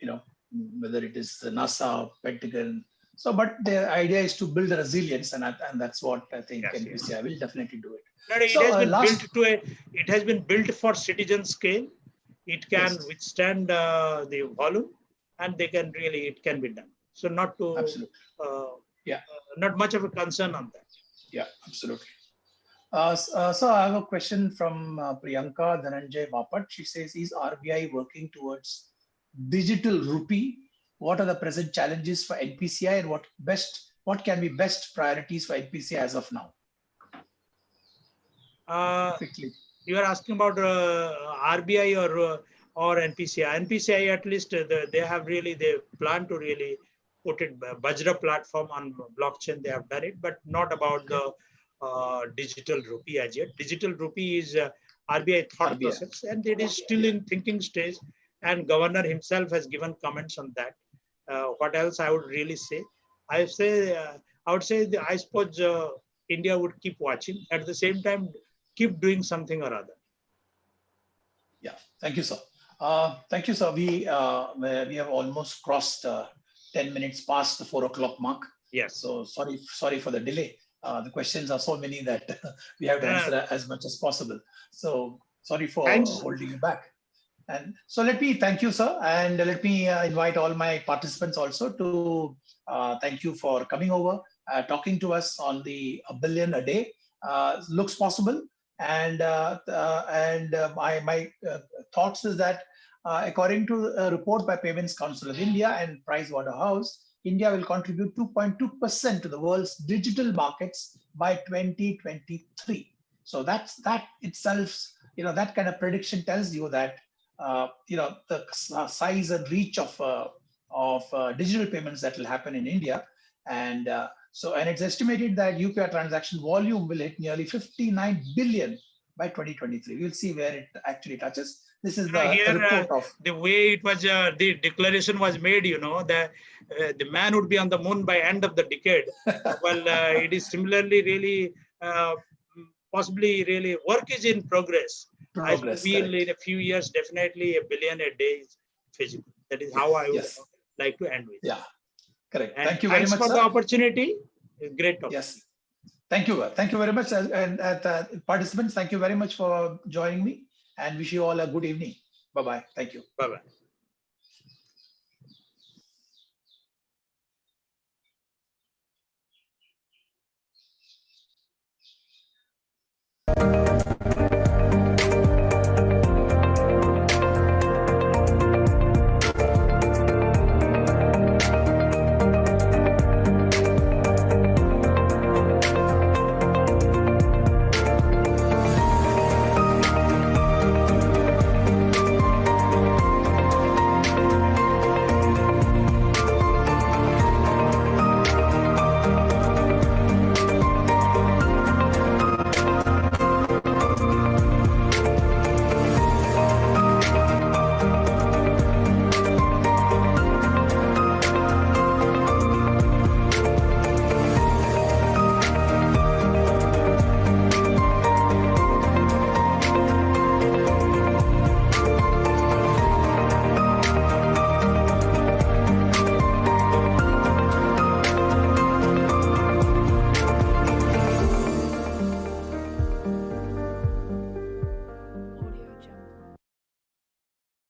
whether it is NASA, Pentagon. So, but the idea is to build a resilience, and that's what I think NPCI will definitely do it. No, it has been built for citizen scale. It can withstand the volume, and it can be done. So not to, absolutely. Not much of a concern on that. Yeah, absolutely. So I have a question from Priyanka Dhananjay Bapat. She says, is RBI working towards digital rupee? What are the present challenges for NPCI, and what can be best priorities for NPCI as of now? Quickly. You are asking about RBI or NPCI. NPCI, at least they plan to really put it Bajra platform on blockchain. They have done it, but not about the digital rupee as yet. Digital rupee is RBI thought process, and it is still in thinking stage. And governor himself has given comments on that. What else I would really say? I would say I suppose India would keep watching. At the same time, keep doing something or other. Yeah, thank you, sir. Thank you, sir. We have almost crossed 10 minutes past the 4 o'clock mark. Yes. So sorry for the delay. The questions are so many that we have to answer as much as possible. So sorry for holding you back. And so let me thank you, sir, and let me invite all my participants also to thank you for coming over, talking to us on the $1 billion a day. Looks possible, and my thoughts is that according to a report by Payments Council of India and Pricewaterhouse, India will contribute 2.2% to the world's digital markets by 2023. So that itself, that kind of prediction tells you that the size and reach of of digital payments that will happen in India. And and it's estimated that UPI transaction volume will hit nearly 59 billion by 2023. We'll see where it actually touches. This is the report of the way it was. The declaration was made. The man would be on the moon by end of the decade. Well, it is similarly really possibly really work is in progress. I feel in a few years definitely a billion a day is feasible. That is how I would like to end with. Yeah, correct. And thank you very much, for the opportunity. Great topic. Yes. Thank you very much. And participants, thank you very much for joining me, and wish you all a good evening. Bye-bye. Thank you. Bye-bye.